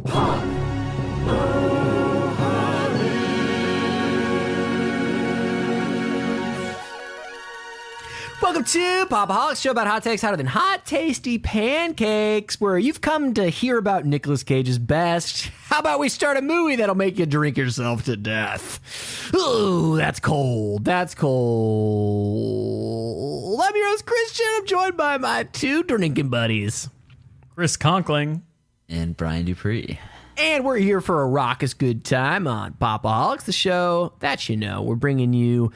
Welcome to Pop-O-Holics, show about hot takes hotter than hot, tasty pancakes, where you've come to hear about Nicolas Cage's best. How about we start a movie that'll make you drink yourself to death? Ooh, that's cold. That's cold. I'm your host, Christian. I'm joined by my two drinking buddies, Chris Conkling and Brian Dupree. And we're here for a raucous good time on Pop-O-Holics, the show that you know. We're bringing you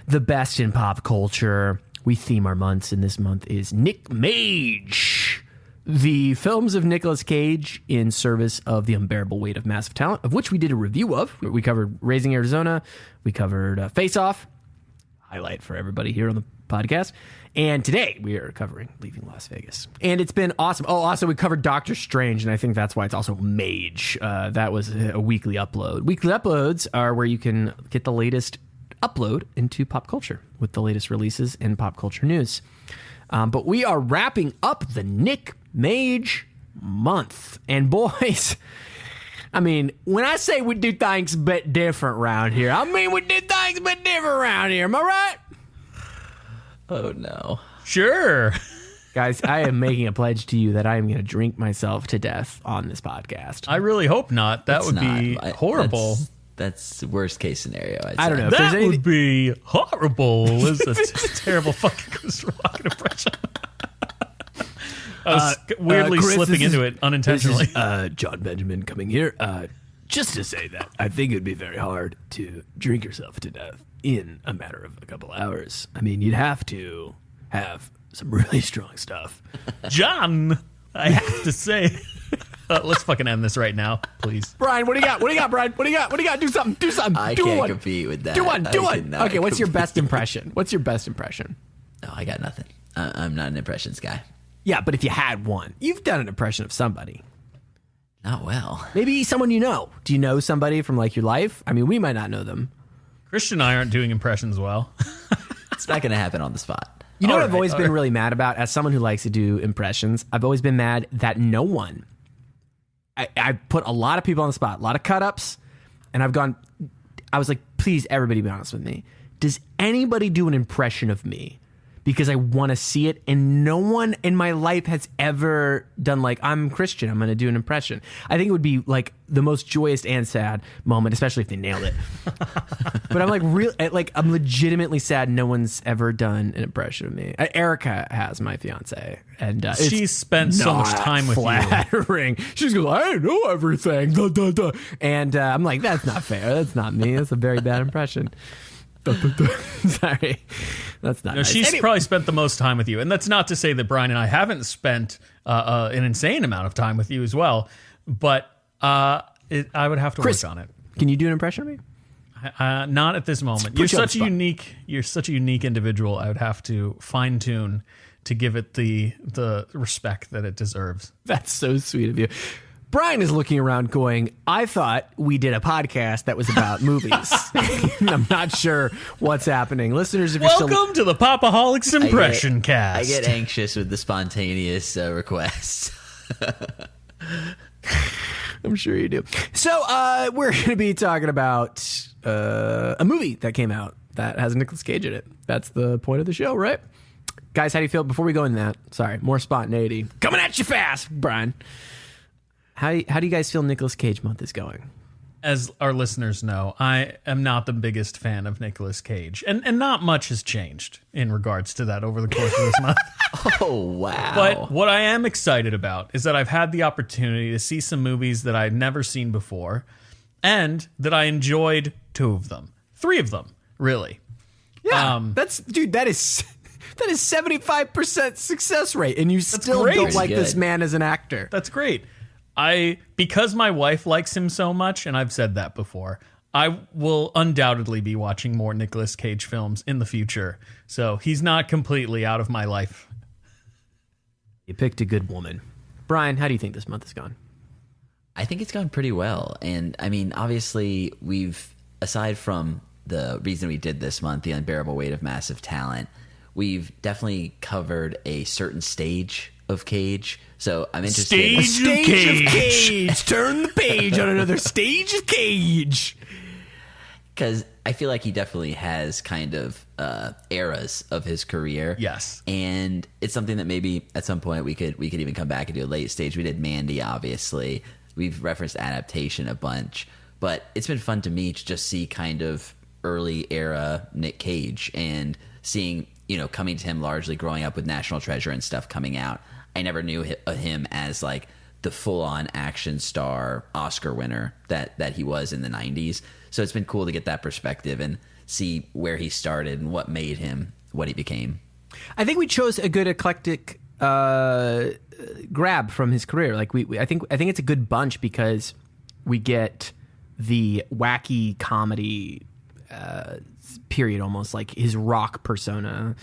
the best in pop culture. We theme our months, and this month is Nick Mage. The films of Nicolas Cage in service of the unbearable weight of massive talent, of which we did a review of. We covered Raising Arizona. We covered Face Off. Highlight for everybody here on the podcast. And today we are covering Leaving Las Vegas. And it's been awesome. Oh, also we covered Doctor Strange, and I think that's why it's also Mage. That was a weekly upload. Weekly uploads are where you can get the latest upload into pop culture with the latest releases and pop culture news. But we are wrapping up the Nick Mage month. And boys, I mean, when I say we do things but different around here, I mean we do things but different around here. Am I right? Oh, no. Sure. Guys, I am making a pledge to you that I am going to drink myself to death on this podcast. I really hope not. That would be horrible. That's the worst case scenario, I'd I don't say. know. If That there's would be horrible. Is a terrible fucking Chris Rock impression. I was weirdly Chris, slipping into it unintentionally. This is John Benjamin coming here. Just to say that I think it would be very hard to drink yourself to death in a matter of a couple hours. I mean, you'd have to have some really strong stuff. John, I have to say. Let's fucking end this right now, please. Brian, what do you got? What do you got, Brian? What do you got? What do you got? Do something. Do something. I do can't one. compete with that. Do one. Do I one. cannot Okay, what's your compete. best impression? What's your best impression? No, I got nothing. I'm not an impressions guy. Yeah, but if you had one, you've done an impression of somebody. Not well. Maybe someone you know. Do you know somebody from like your life? I mean, we might not know them. Christian and I aren't doing impressions well. It's not going to happen on the spot. You know All what I've right, always all been right. really mad about as someone who likes to do impressions? I've always been mad that no one, I put a lot of people on the spot, a lot of cut-ups, and I was like, please, everybody be honest with me. Does anybody do an impression of me? Because I want to see it, and no one in my life has ever done like, I'm Christian, I'm going to do an impression. I think it would be like the most joyous and sad moment, especially if they nailed it. But I'm like, I'm legitimately sad no one's ever done an impression of me. Erica has, my fiance, and She's spent so much time with you. flattering. She's going, I know everything. Duh, duh, duh. And I'm like, that's not fair. That's not me. That's a very bad impression. Sorry, that's not. No, nice. she's Anyway. probably spent the most time with you. And that's not to say that Brian and I haven't spent an insane amount of time with you as well. But I would have to Chris, work on it. Can you do an impression of me? Not at this moment. Put You're you on the such a spot. unique individual. I would have to fine tune to give it the respect that it deserves. That's so sweet of you. Brian is looking around going, I thought we did a podcast that was about movies. I'm not sure what's happening. Listeners, if you're still... Welcome to the Pop-O-Holics Impression Cast. I get anxious with the spontaneous requests. I'm sure you do. So we're going to be talking about a movie that came out that has Nicolas Cage in it. That's the point of the show, right? Guys, how do you feel? Before we go into that, sorry, more spontaneity. Coming at you fast, Brian. How do you guys feel Nicolas Cage month is going? As our listeners know, I am not the biggest fan of Nicolas Cage. And not much has changed in regards to that over the course of this month. Oh, wow. But what I am excited about is that I've had the opportunity to see some movies that I'd never seen before and that I enjoyed 2 of them. 3 of them, really. Yeah, that is 75% success rate, and you still great. don't like Good. this man as an actor. That's great. Because my wife likes him so much, and I've said that before, I will undoubtedly be watching more Nicolas Cage films in the future. So he's not completely out of my life. You picked a good woman. Brian, how do you think this month has gone? I think it's gone pretty well. And I mean, obviously, aside from the reason we did this month, the unbearable weight of massive talent, we've definitely covered a certain stage of Cage. So I'm interested. Stage of Cage. Turn the page on another stage of Cage. Because I feel like he definitely has kind of eras of his career. Yes. And it's something that maybe at some point we could even come back and do a late stage. We did Mandy, obviously. We've referenced Adaptation a bunch. But it's been fun to me to just see kind of early era Nick Cage and seeing, coming to him largely growing up with National Treasure and stuff coming out. I never knew him as like the full-on action star Oscar winner that he was in the 90s. So it's been cool to get that perspective and see where he started and what made him what he became. I think we chose a good eclectic grab from his career. Like I think it's a good bunch because we get the wacky comedy period, almost like his rock persona,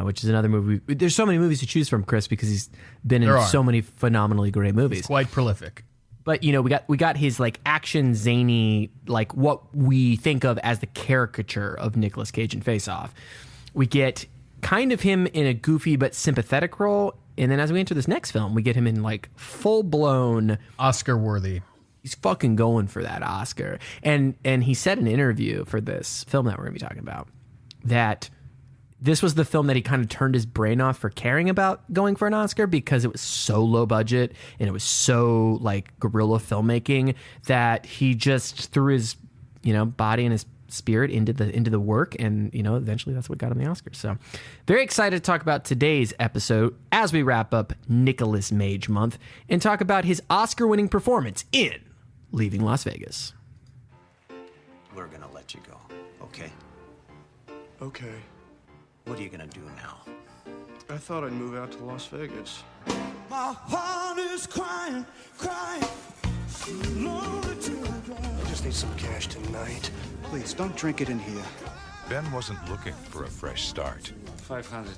which is another movie. There's so many movies to choose from, Chris, because he's been in so many phenomenally great movies. It's quite prolific. But we got his like action zany, like what we think of as the caricature of Nicolas Cage in Face Off. We get kind of him in a goofy but sympathetic role, and then as we enter this next film, we get him in like full blown Oscar worthy. He's fucking going for that Oscar. And he said in an interview for this film that we're going to be talking about that this was the film that he kind of turned his brain off for caring about going for an Oscar because it was so low budget and it was so like guerrilla filmmaking that he just threw his, body and his spirit into the work, and eventually that's what got him the Oscar. So very excited to talk about today's episode as we wrap up Nicolas Cage month and talk about his Oscar-winning performance in Leaving Las Vegas. We're gonna let you go, okay? Okay. What are you gonna do now? I thought I'd move out to Las Vegas. My heart is crying. I just need some cash tonight. Please, don't drink it in here. Ben wasn't looking for a fresh start. 500.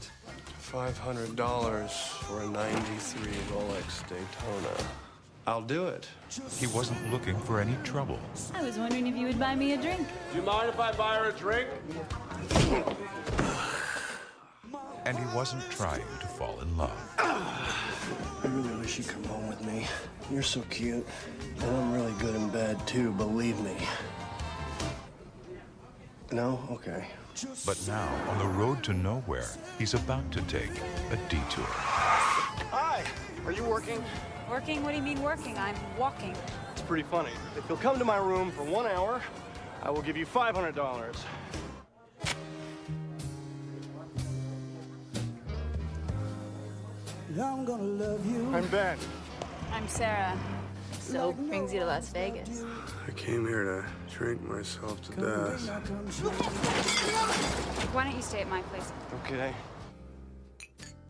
$500 for a 93 Rolex Daytona. I'll do it. He wasn't looking for any trouble. I was wondering if you would buy me a drink. Do you mind if I buy her a drink? And he wasn't trying to fall in love. I really wish you'd come home with me. You're so cute. And I'm really good in bed, too, believe me. No? Okay. But now, on the road to nowhere, he's about to take a detour. Hi! Are you working? Working? What do you mean working? I'm walking. It's pretty funny. If you'll come to my room for 1 hour, I will give you $500. I'm gonna love you. I'm Ben. I'm Sera. So brings you to Las Vegas. I came here to drink myself to death. Why don't you stay at my place? Okay.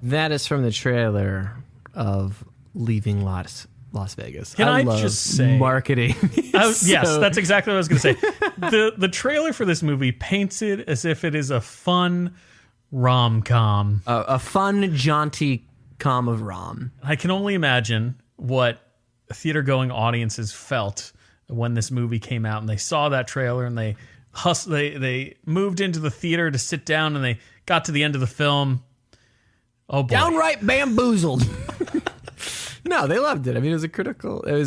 That is from the trailer of Leaving Las Vegas. Can I love just say- marketing? Yes, that's exactly what I was going to say. The trailer for this movie paints it as if it is a fun rom-com. A fun, jaunty com of rom. I can only imagine what theater-going audiences felt when this movie came out and they saw that trailer and they moved into the theater to sit down and they got to the end of the film. Oh boy. Downright bamboozled. No, they loved it. I mean, it was at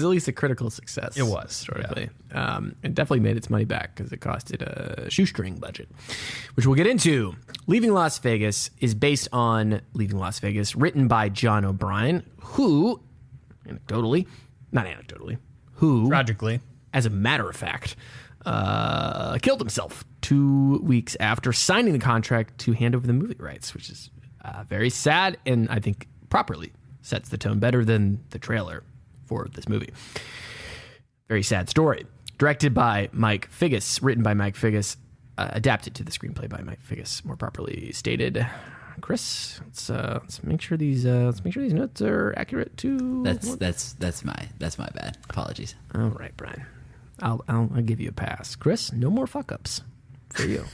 least a critical success. It was, historically. It definitely made its money back because it costed a shoestring budget, which we'll get into. Leaving Las Vegas is based on Leaving Las Vegas, written by John O'Brien, who, Tragically, as a matter of fact, killed himself 2 weeks after signing the contract to hand over the movie rights, which is very sad and I think properly sets the tone better than the trailer for this movie. Very sad story. Directed by Mike Figgis, written by Mike Figgis, adapted to the screenplay by Mike Figgis, more properly stated. Chris, let's make sure these notes are accurate too. That's my bad. Apologies. All right, Brian. I'll give you a pass. Chris, no more fuck ups for you.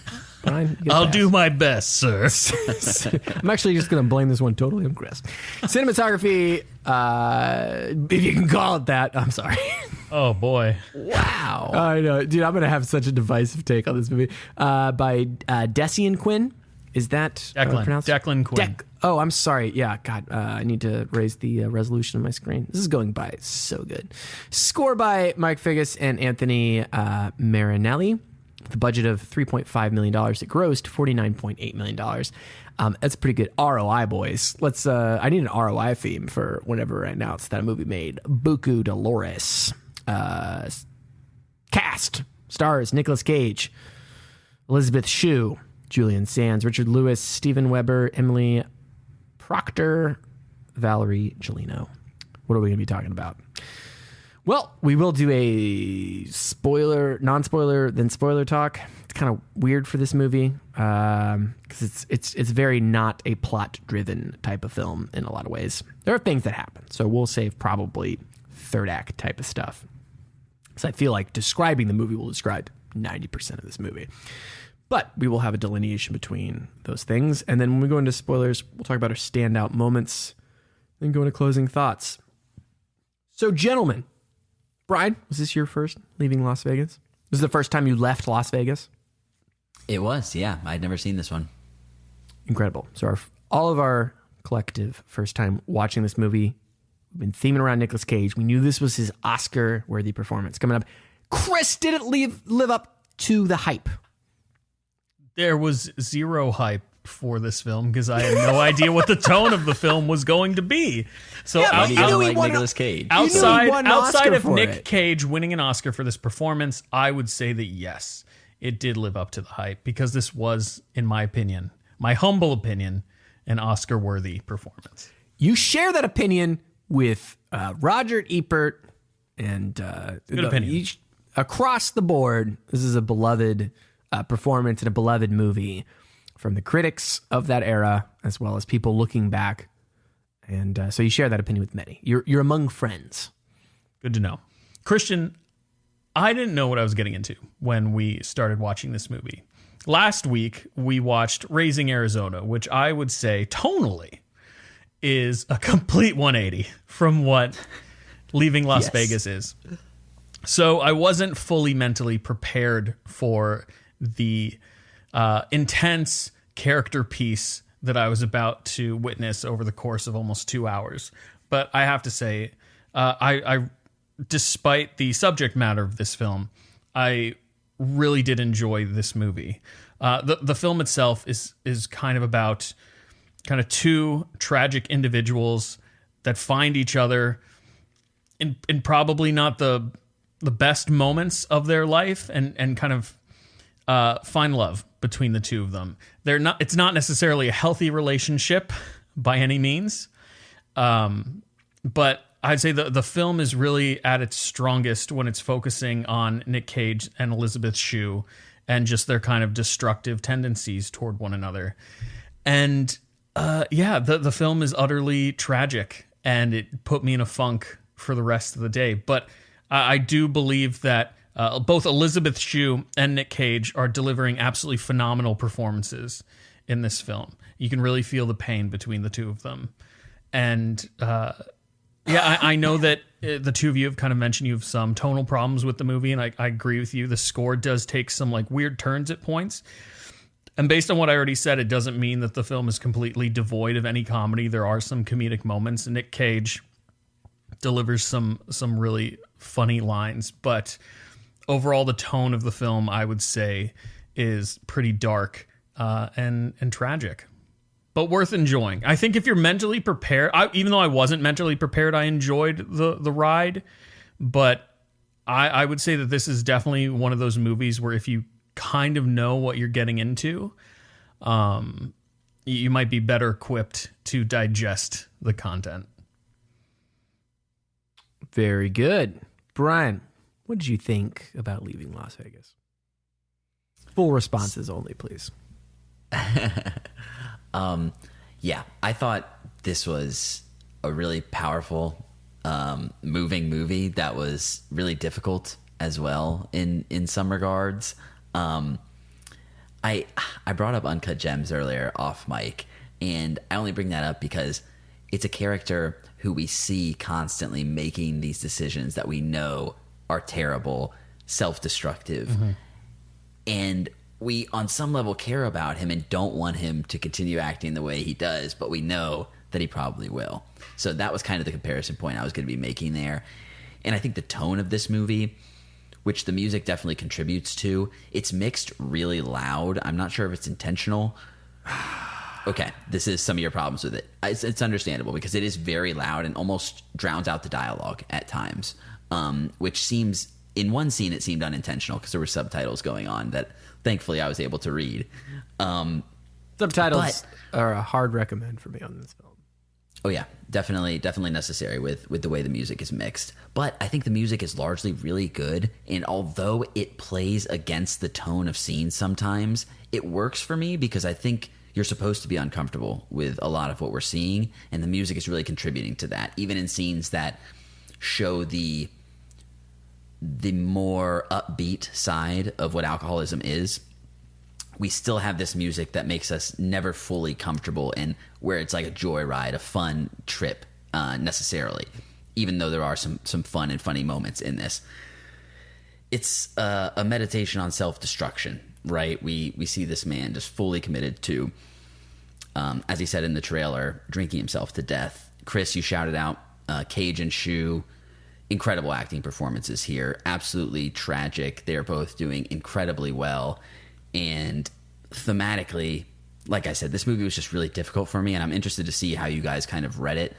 Brian, you get a I'll pass. do my best, sir. I'm actually just going to blame this one totally on Chris. Cinematography, if you can call it that. I'm sorry. Oh boy. Wow. I know. Dude, I'm going to have such a divisive take on this movie. By Declan Quinn. Is that Declan. pronounced? Declan Quinn. Oh, I'm sorry. Yeah, God, I need to raise the resolution of my screen. This is going by so good. Score by Marc Figgis and Anthony Marinelli. With a budget of $3.5 million, it grossed $49.8 million. That's a pretty good ROI, boys. Let's. I need an ROI theme for whenever I announce that a movie made Buku Dolores. Cast stars Nicolas Cage, Elisabeth Shue, Julian Sands, Richard Lewis, Stephen Weber, Emily Proctor, Valerie Gelino. What are we going to be talking about? Well, we will do a non-spoiler, then spoiler talk. It's kind of weird for this movie because it's very not a plot-driven type of film in a lot of ways. There are things that happen, so we'll save probably third act type of stuff. So I feel like describing the movie will describe 90% of this movie. But we will have a delineation between those things. And then when we go into spoilers, we'll talk about our standout moments and go into closing thoughts. So, gentlemen, Brien, was this your first leaving Las Vegas? This is the first time you left Las Vegas? It was, yeah. I'd never seen this one. Incredible. So all of our collective first time watching this movie, we've been theming around Nicolas Cage. We knew this was his Oscar-worthy performance coming up. Chris didn't live up to the hype. There was zero hype for this film because I had no idea what the tone of the film was going to be. So But he doesn't like Nicolas Cage. outside of Nick Cage winning an Oscar for this performance, I would say that yes, it did live up to the hype because this was, in my opinion, my humble opinion, an Oscar-worthy performance. You share that opinion with Roger Ebert and Good opinion. Across the board. This is a beloved performance and a beloved movie from the critics of that era, as well as people looking back. And so you share that opinion with many. You're among friends. Good to know. Christian, I didn't know what I was getting into when we started watching this movie. Last week, we watched Raising Arizona, which I would say tonally is a complete 180 from what Leaving Las Vegas is. So I wasn't fully mentally prepared for the intense character piece that I was about to witness over the course of almost 2 hours. But I have to say, I despite the subject matter of this film, I really did enjoy this movie. The film itself is kind of about two tragic individuals that find each other in probably not the best moments of their life and kind of find love between the two of them. It's not necessarily a healthy relationship by any means. But I'd say the film is really at its strongest when it's focusing on Nick Cage and Elisabeth Shue and just their kind of destructive tendencies toward one another. And the film is utterly tragic and it put me in a funk for the rest of the day. But I do believe that both Elisabeth Shue and Nick Cage are delivering absolutely phenomenal performances in this film. You can really feel the pain between the two of them. And I know that the two of you have kind of mentioned you have some tonal problems with the movie, and I agree with you. The score does take some weird turns at points. And based on what I already said, it doesn't mean that the film is completely devoid of any comedy. There are some comedic moments, and Nick Cage delivers some really funny lines, but overall the tone of the film, I would say, is pretty dark and tragic, but worth enjoying. I think if you're mentally prepared, even though I wasn't mentally prepared, I enjoyed the ride, but I would say that this is definitely one of those movies where if you kind of know what you're getting into, you might be better equipped to digest the content. Very good. Brien, what did you think about Leaving Las Vegas? Full responses only, please. I thought this was a really powerful, moving movie that was really difficult as well in some regards. I brought up Uncut Gems earlier off mic, and I only bring that up because it's a character who we see constantly making these decisions that we know are terrible, self-destructive. Mm-hmm. And we on some level care about him and don't want him to continue acting the way he does, but we know that he probably will. So that was kind of the comparison point I was going to be making there. And I think the tone of this movie, which the music definitely contributes to, it's mixed really loud. I'm not sure if it's intentional. Okay, this is some of your problems with it. It's understandable because it is very loud and almost drowns out the dialogue at times, which seems, in one scene, it seemed unintentional because there were subtitles going on that thankfully I was able to read. Subtitles are a hard recommend for me on this film. Oh yeah, definitely necessary with the way the music is mixed. But I think the music is largely really good, and although it plays against the tone of scenes sometimes, it works for me because I think you're supposed to be uncomfortable with a lot of what we're seeing, and the music is really contributing to that, even in scenes that show the more upbeat side of what alcoholism is. We still have this music that makes us never fully comfortable and where it's like a joyride, a fun trip, necessarily, even though there are some fun and funny moments in this. It's a meditation on self-destruction, right? We see this man just fully committed to, as he said in the trailer, drinking himself to death. Chris, you shouted out Cage and Shue. Incredible acting performances here. Absolutely tragic. They're both doing incredibly well. And thematically, like I said, this movie was just really difficult for me, and I'm interested to see how you guys kind of read it.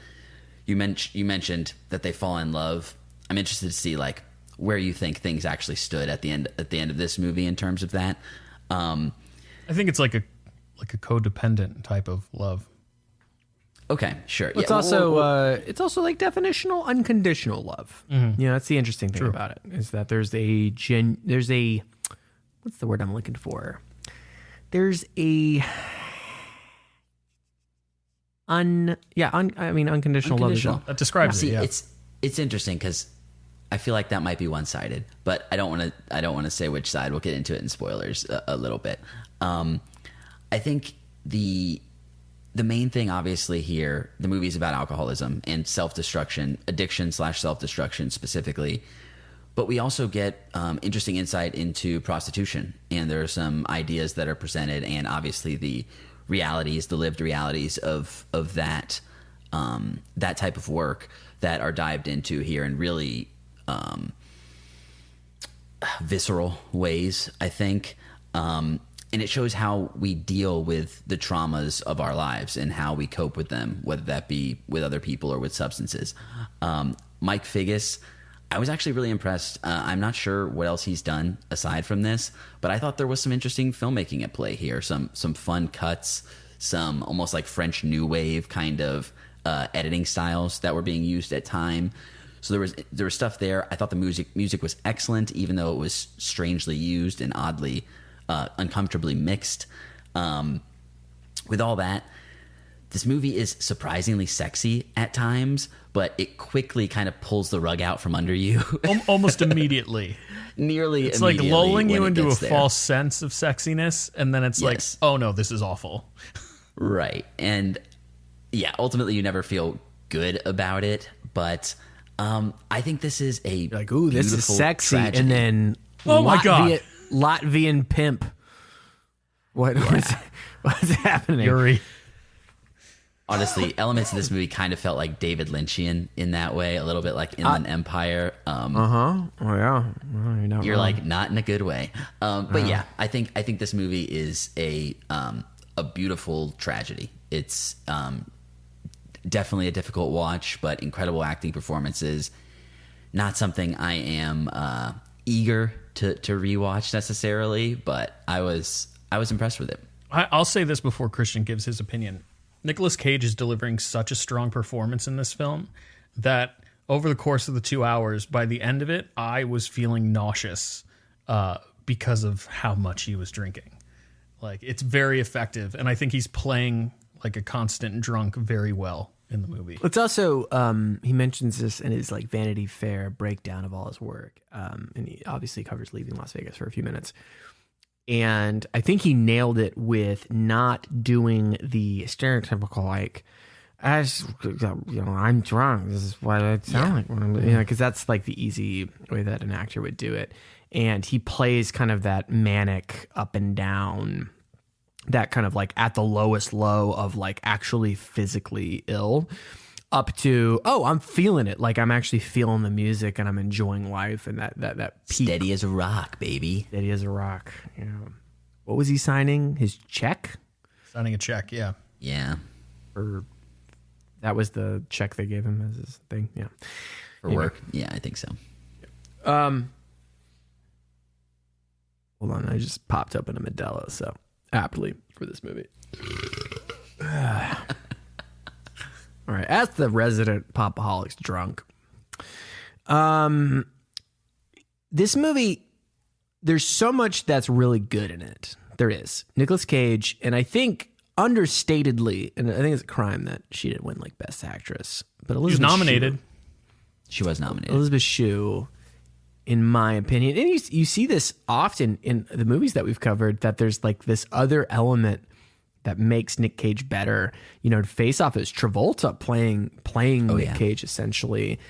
You mentioned that they fall in love. I'm interested to see like where you think things actually stood at the end of this movie in terms of that. I think it's like a codependent type of love. Okay, sure. It's also like definitional unconditional love. Mm-hmm. You know, that's the interesting thing about it is that there's a what's the word I'm looking for? There's a unconditional love as well. That describes it. Yeah. It's interesting because I feel like that might be one-sided, but I don't want to say which side. We'll get into it in spoilers a little bit. I think the main thing, obviously, here, the movie's about alcoholism and self-destruction, addiction/self-destruction specifically. But we also get interesting insight into prostitution, and there are some ideas that are presented, and obviously the lived realities of that that type of work that are dived into here in really visceral ways, I think. And it shows how we deal with the traumas of our lives and how we cope with them, whether that be with other people or with substances. Mike Figgis, I was actually really impressed. I'm not sure what else he's done aside from this, but I thought there was some interesting filmmaking at play here. Some fun cuts, some almost like French New Wave kind of editing styles that were being used at time. So there was stuff there. I thought the music was excellent, even though it was strangely used and oddly uncomfortably mixed. With all that, this movie is surprisingly sexy at times, but it quickly kind of pulls the rug out from under you. Almost immediately. Nearly it's immediately. It's like lulling you into a there. false sense of sexiness, and then it's like, oh no, this is awful. Right. And yeah, ultimately you never feel good about it, but I think this is a like, ooh, this is sexy, tragedy. And then oh my god, Latvian pimp. What's happening? Yuri. Honestly, elements of this movie kind of felt like David Lynchian in that way, a little bit like Inland Empire. Oh yeah, well, you're like not in a good way. But yeah, I think this movie is a beautiful tragedy. It's definitely a difficult watch, but incredible acting performances. Not something I am eager to rewatch necessarily, but I was impressed with it. I'll say this before Christian gives his opinion. Nicolas Cage is delivering such a strong performance in this film that over the course of the 2 hours, by the end of it, I was feeling nauseous because of how much he was drinking. Like, it's very effective, and I think he's playing like a constant drunk very well in the movie. It's also he mentions this in his like Vanity Fair breakdown of all his work, and he obviously covers leaving Las Vegas for a few minutes. And I think he nailed it with not doing the stereotypical like I'm drunk. This is what I sound like when I'm, because that's like the easy way that an actor would do it. And he plays kind of that manic up and down, that kind of like at the lowest low of like actually physically ill, up to, oh, I'm feeling it. Like I'm actually feeling the music and I'm enjoying life, and that peak. Steady as a rock, baby. Steady as a rock. Yeah. What was he signing? His check? Signing a check, yeah. Yeah. Or that was the check they gave him as his thing. Yeah. For work? Yeah, I think so. Hold on, I just popped up in a Modelo, so aptly for this movie. All right, as the resident Pop-O-Holics drunk, this movie, there's so much that's really good in it. There is. Nicolas Cage, and I think understatedly, and I think it's a crime that she didn't win like Best Actress, but Elizabeth She was nominated. Shue, She was nominated. Elizabeth Shue, in my opinion, and you see this often in the movies that we've covered, that there's like this other element that makes Nick Cage better. You know, Face Off is Travolta playing Nick Cage essentially.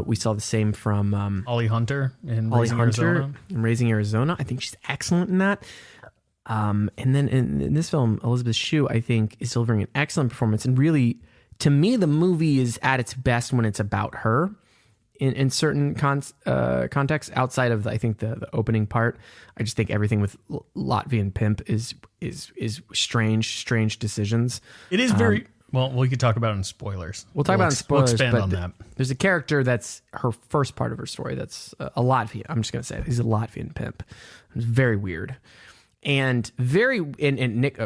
We saw the same from Holly Hunter in Holly Raising Hunter Arizona. in Raising Arizona. I think she's excellent in that. And then in this film, Elizabeth Shue, I think, is delivering an excellent performance. And really, to me, the movie is at its best when it's about her. In certain contexts, outside of I think the opening part, I just think everything with Latvian Pimp is strange decisions. It is very well. We could talk about it in spoilers. We'll talk about it in spoilers. We'll expand but on that. There's a character that's her first part of her story. That's a Latvian. I'm just gonna say it. He's a Latvian pimp. It's very weird and very. And Nick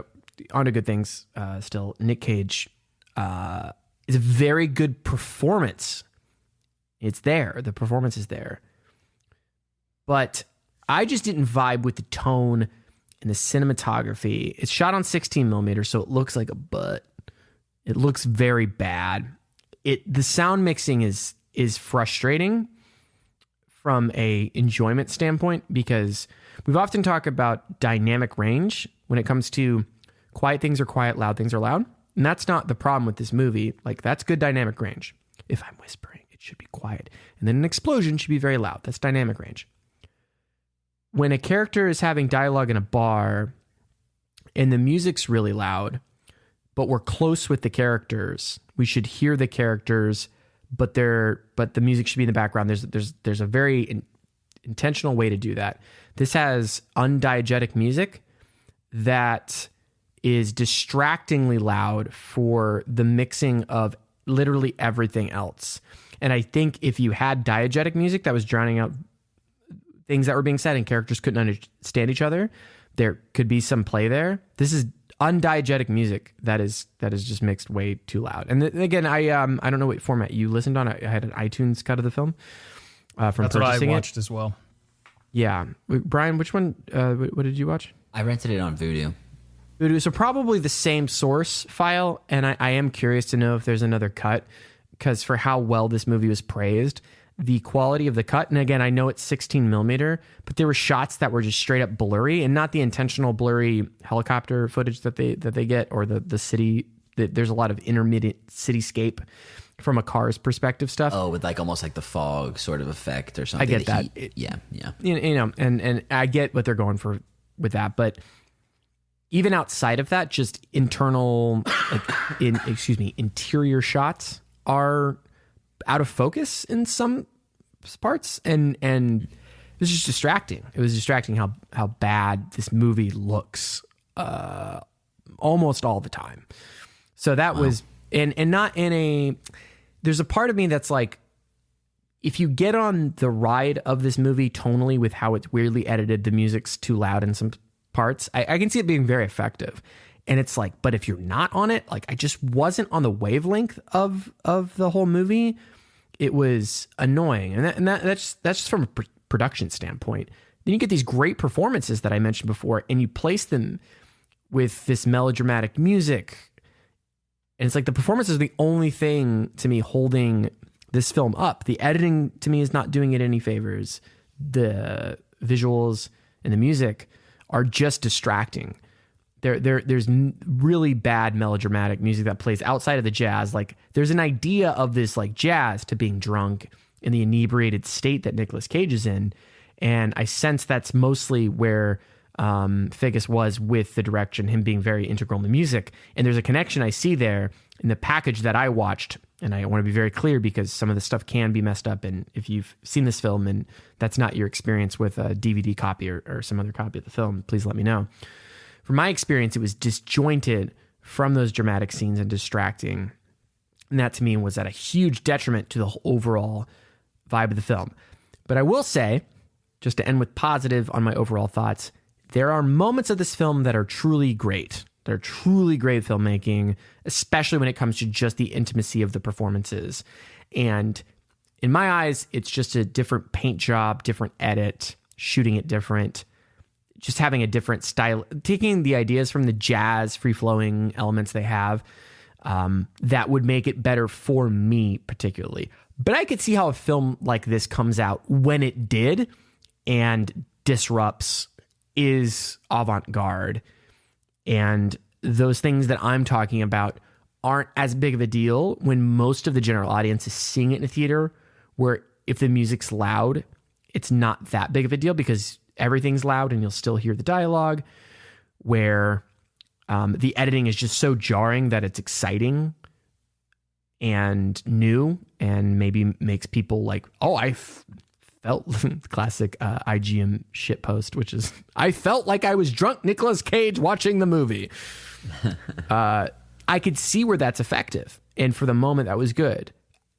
on to good things. Still, Nick Cage is a very good performance. It's there. The performance is there. But I just didn't vibe with the tone and the cinematography. It's shot on 16 millimeters, so it looks like a butt. It looks very bad. The sound mixing is frustrating from a enjoyment standpoint, because we've often talked about dynamic range when it comes to quiet things are quiet, loud things are loud. And that's not the problem with this movie. Like, that's good dynamic range. If I'm whispering, should be quiet. And then an explosion should be very loud. That's dynamic range. When a character is having dialogue in a bar and the music's really loud, but we're close with the characters, we should hear the characters, but the music should be in the background. There's a very intentional way to do that. This has undiegetic music that is distractingly loud for the mixing of literally everything else. And I think if you had diegetic music that was drowning out things that were being said and characters couldn't understand each other, there could be some play there. This is undiegetic music that is just mixed way too loud. And again, I don't know what format you listened on. I had an iTunes cut of the film from That's what I purchasing watched it as well. Yeah, Brien, which one? What did you watch? I rented it on Vudu. So probably the same source file, and I am curious to know if there's another cut, because for how well this movie was praised, the quality of the cut, and again, I know it's 16 millimeter, but there were shots that were just straight up blurry, and not the intentional blurry helicopter footage that they get, or the city. There's a lot of intermittent cityscape from a car's perspective stuff. Oh, with like almost like the fog sort of effect or something. I get that. Yeah. You know, and I get what they're going for with that, but even outside of that, just internal, interior shots are out of focus in some parts, and it was just distracting. It was distracting how bad this movie looks almost all the time. So that was, and not in a, there's a part of me that's like, if you get on the ride of this movie tonally with how it's weirdly edited, the music's too loud in some parts, I can see it being very effective. And it's like, but if you're not on it, like I just wasn't on the wavelength of the whole movie. It was annoying. And that's just from a production standpoint. Then you get these great performances that I mentioned before, and you place them with this melodramatic music. And it's like the performance is the only thing to me holding this film up. The editing to me is not doing it any favors. The visuals and the music are just distracting. There's really bad melodramatic music that plays outside of the jazz. Like there's an idea of this like jazz to being drunk in the inebriated state that Nicolas Cage is in. And I sense that's mostly where Figgis was with the direction, him being very integral in the music. And there's a connection I see there in the package that I watched. And I want to be very clear because some of the stuff can be messed up. And if you've seen this film and that's not your experience with a DVD copy or some other copy of the film, please let me know. From my experience, it was disjointed from those dramatic scenes and distracting. And that to me was at a huge detriment to the overall vibe of the film. But I will say, just to end with positive on my overall thoughts, there are moments of this film that are truly great. They're truly great filmmaking, especially when it comes to just the intimacy of the performances. And in my eyes, it's just a different paint job, different edit, shooting it different, just having a different style, taking the ideas from the jazz, free-flowing elements they have, that would make it better for me particularly. But I could see how a film like this comes out when it did and disrupts, is avant-garde, and those things that I'm talking about aren't as big of a deal when most of the general audience is seeing it in a theater, where if the music's loud, it's not that big of a deal because everything's loud and you'll still hear the dialogue, where the editing is just so jarring that it's exciting and new and maybe makes people like, oh, I felt classic IGM shitpost, which is, I felt like I was drunk Nicolas Cage watching the movie. I could see where that's effective. And for the moment, that was good.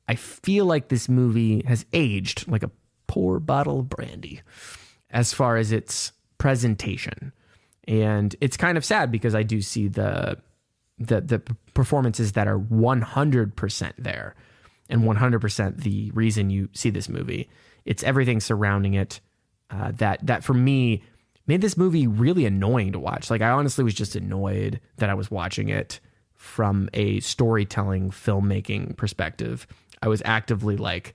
I feel like this movie has aged like a poor bottle of brandy as far as its presentation. And it's kind of sad because I do see the performances that are 100% there and 100% the reason you see this movie. It's everything surrounding it that for me made this movie really annoying to watch. Like I honestly was just annoyed that I was watching it from a storytelling, filmmaking perspective. I was actively like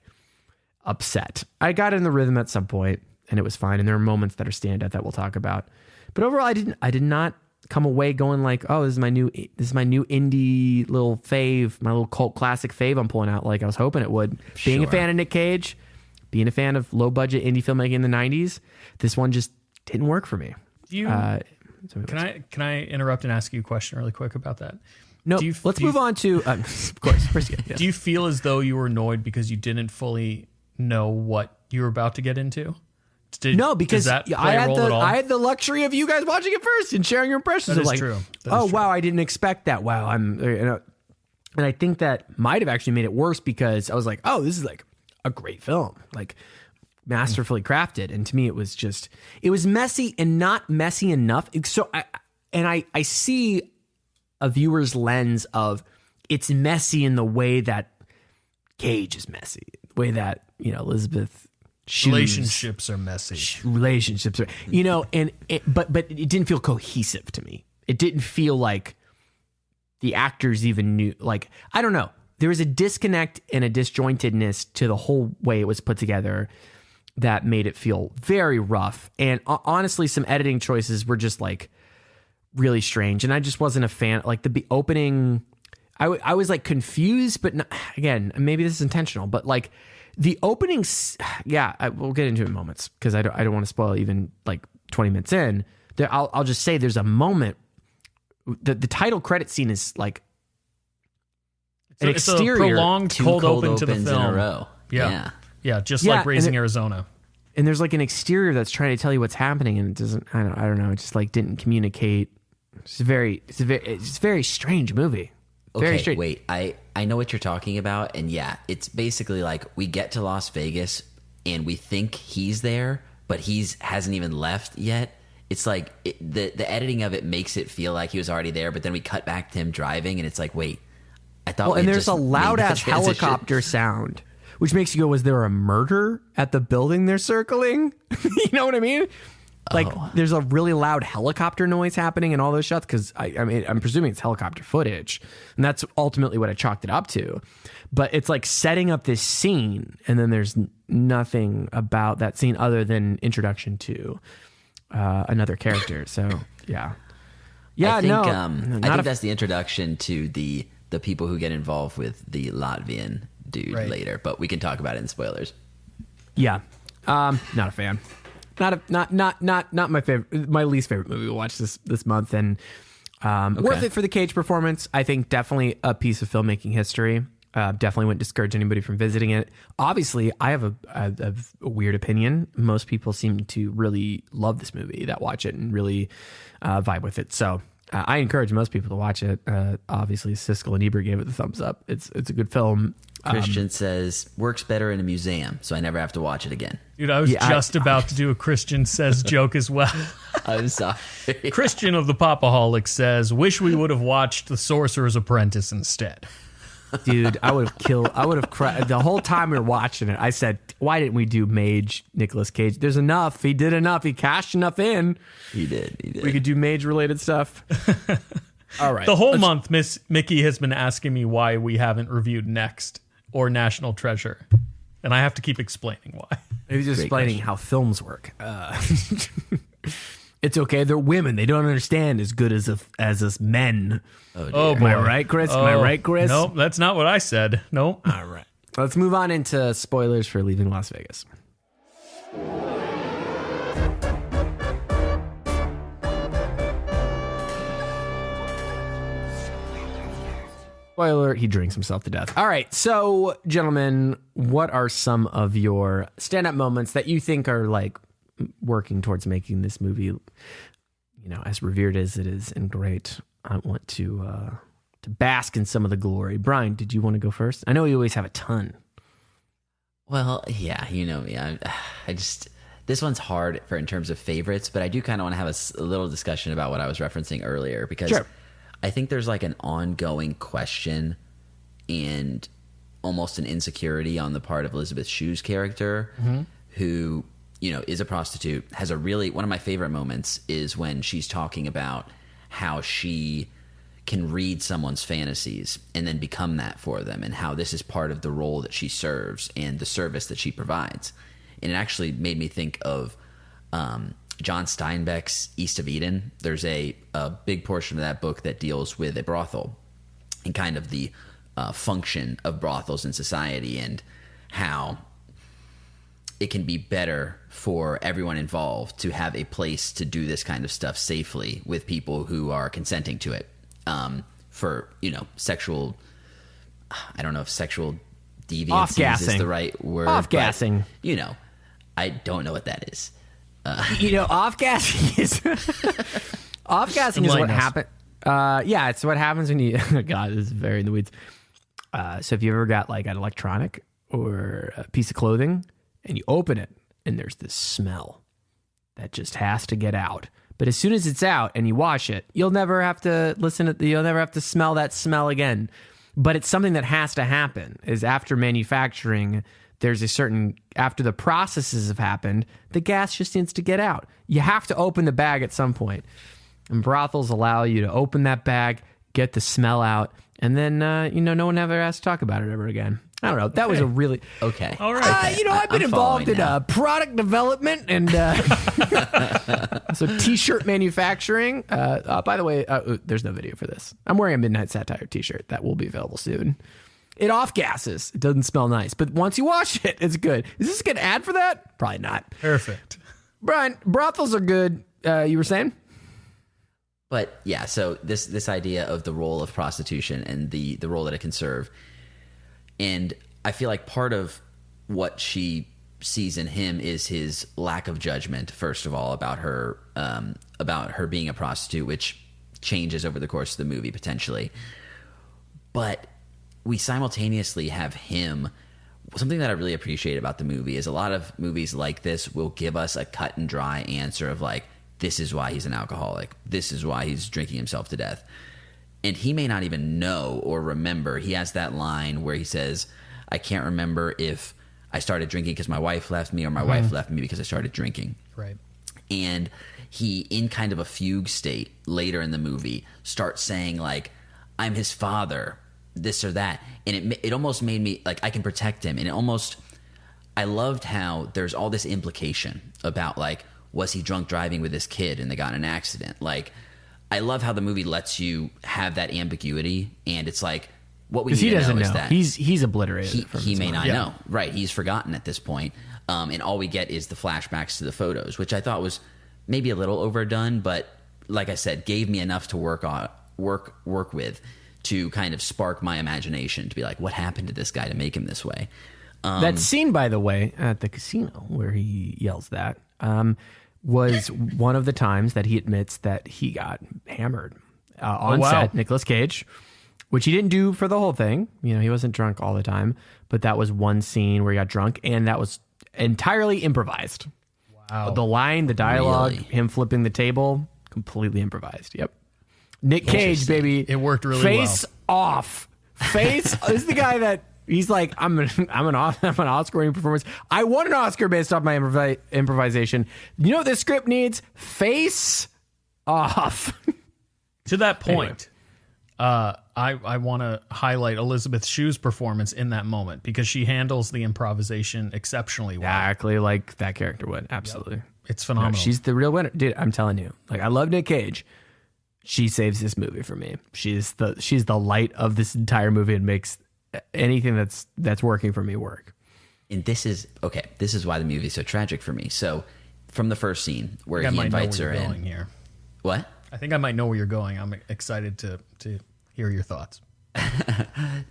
upset. I got in the rhythm at some point and it was fine. And there are moments that are standout that we'll talk about. But overall, I did not come away going like, oh, this is my new indie little fave, my little cult classic fave I'm pulling out like I was hoping it would. Sure. Being a fan of Nick Cage, being a fan of low budget indie filmmaking in the 90s, this one just didn't work for me. Can I interrupt and ask you a question really quick about that? No, let's move on to, of course. First, yeah. Do you feel as though you were annoyed because you didn't fully know what you were about to get into? No, because I had the luxury of you guys watching it first and sharing your impressions. That is like, true. Wow, I didn't expect that. Wow, and I think that might have actually made it worse because I was like, oh, this is like a great film, like masterfully crafted. And to me, it was messy and not messy enough. So I see a viewer's lens of it's messy in the way that Cage is messy, the way that, Elisabeth. Relationships are messy. Relationships are, but it didn't feel cohesive to me. It didn't feel like the actors even knew, like, I don't know. There was a disconnect and a disjointedness to the whole way it was put together that made it feel very rough. And honestly, some editing choices were just like really strange. And I just wasn't a fan. Like the opening, I was like confused, but not, again, maybe this is intentional, but like, the opening, we'll get into it in moments because I don't want to spoil even like 20 minutes in. I'll just say there's a moment. The title credit scene is like an exterior. It's a prolonged cold open to the film. In a row. Yeah, just like Raising Arizona. And there's like an exterior that's trying to tell you what's happening, and it doesn't. I don't know. It just like didn't communicate. It's a very strange movie. Okay, wait. I know what you're talking about, and yeah, it's basically like we get to Las Vegas and we think he's there, but hasn't even left yet. It's like the editing of it makes it feel like he was already there, but then we cut back to him driving, and it's like, wait, I thought. Well, and there's a loud ass helicopter sound, which makes you go, "Was there a murder at the building they're circling?" You know what I mean? Like, there's a really loud helicopter noise happening in all those shots because I'm presuming it's helicopter footage, and that's ultimately what I chalked it up to. But it's like setting up this scene, and then there's nothing about that scene other than introduction to another character. So yeah, Yeah, I think, no, I think that's the introduction to the people who get involved with the Latvian dude later, but we can talk about it in spoilers. Yeah, not a fan. Not my favorite. My least favorite movie to watch this month, and worth it for the Cage performance. I think definitely a piece of filmmaking history. Definitely wouldn't discourage anybody from visiting it. Obviously, I have a weird opinion. Most people seem to really love this movie that watch it and really vibe with it. So I encourage most people to watch it. Obviously, Siskel and Ebert gave it the thumbs up. It's a good film. Christian says, works better in a museum, so I never have to watch it again. Dude, I was just about to do a Christian says joke as well. I'm sorry. Christian of the Pop-O-Holics says, wish we would have watched The Sorcerer's Apprentice instead. Dude, I would have cried. The whole time we were watching it, I said, why didn't we do Mage Nicolas Cage? There's enough. He did enough. He cashed enough in. He did. We could do Mage-related stuff. All right. The whole month, Miss Mickey has been asking me why we haven't reviewed Next or National Treasure. And I have to keep explaining why. He was just explaining how films work. It's okay. They're women. They don't understand as good as us men. Oh, am I right, Chris? Am I right, Chris? Nope, that's not what I said. Nope. All right. Let's move on into spoilers for Leaving Las Vegas. Spoiler, he drinks himself to death. All right. So, gentlemen, what are some of your stand-up moments that you think are like working towards making this movie, you know, as revered as it is and great? I want to bask in some of the glory. Brien, did you want to go first? I know you always have a ton. Well, yeah, you know me. I just, this one's hard in terms of favorites, but I do kind of want to have a little discussion about what I was referencing earlier, because I think there's like an ongoing question and almost an insecurity on the part of Elisabeth Shue's character, who, you know, is a prostitute, has a really, one of my favorite moments is when she's talking about how she can read someone's fantasies and then become that for them, and how this is part of the role that she serves and the service that she provides. And it actually made me think of John Steinbeck's East of Eden. There's a big portion of that book that deals with a brothel and kind of the function of brothels in society, and how it can be better for everyone involved to have a place to do this kind of stuff safely with people who are consenting to it. For, you know, sexual, I don't know if sexual deviance is the right word. Off-gassing. But, you know, I don't know what that is. You know, off-gassing is off-gassing is what happens. Yeah, it's what happens when you. God, this is very in the weeds. So if you ever got like an electronic or a piece of clothing and you open it and there's this smell that just has to get out. But as soon as it's out and you wash it, you'll never have to you'll never have to smell that smell again. But it's something that has to happen. Is after manufacturing, there's a certain, after the processes have happened, the gas just needs to get out. You have to open the bag at some point. And brothels allow you to open that bag, get the smell out, and then, you know, no one ever has to talk about it ever again. I don't know. That was a really... Okay. All right. You know, I've been involved in product development and so t-shirt manufacturing. By the way, there's no video for this. I'm wearing a Midnight Satire t-shirt that will be available soon. It off-gasses. It doesn't smell nice. But once you wash it, it's good. Is this a good ad for that? Probably not. Perfect. Brien, brothels are good. You were saying? But yeah, so this idea of the role of prostitution and the role that it can serve. And I feel like part of what she sees in him is his lack of judgment, first of all, about her being a prostitute, which changes over the course of the movie potentially. But we simultaneously have him. Something that I really appreciate about the movie is a lot of movies like this will give us a cut and dry answer of like, this is why he's an alcoholic. This is why he's drinking himself to death. And he may not even know or remember. He has that line where he says, I can't remember if I started drinking because my wife left me or my wife left me because I started drinking. Right. And he, in kind of a fugue state later in the movie, starts saying like, I'm his father, this or that. And it almost made me like, I can protect him. And it almost, I loved how there's all this implication about like, was he drunk driving with his kid and they got in an accident? Like, I love how the movie lets you have that ambiguity, and it's like what we Because he need to doesn't know know. is that He's obliterated. he may not know. Right, he's forgotten at this point. And all we get is the flashbacks to the photos, which I thought was maybe a little overdone, but like I said, gave me enough to work with to kind of spark my imagination to be like, what happened to this guy to make him this way? That scene, by the way, at the casino where he yells that was one of the times that he admits that he got hammered on set, Nicolas Cage, which he didn't do for the whole thing. You know, he wasn't drunk all the time, but that was one scene where he got drunk, and that was entirely improvised. Wow. The line, the dialogue, him flipping the table, completely improvised. Yep. Nick Cage, baby. It worked really Face off. Face. This is the guy that he's like, I'm an Oscar-winning performance. I won an Oscar based off my improvisation. You know what this script needs? Face off. To that point, I want to highlight Elisabeth Shue's performance in that moment because she handles the improvisation exceptionally well. Exactly like that character would. Absolutely. Yep. It's phenomenal. No, she's the real winner. Dude, I'm telling you. Like, I love Nick Cage. She saves this movie for me. She's the light of this entire movie and makes anything that's working for me work. And this is why the movie is so tragic for me. So from the first scene where he invites her in. Here. What? I think I might know where you're going. I'm excited to hear your thoughts.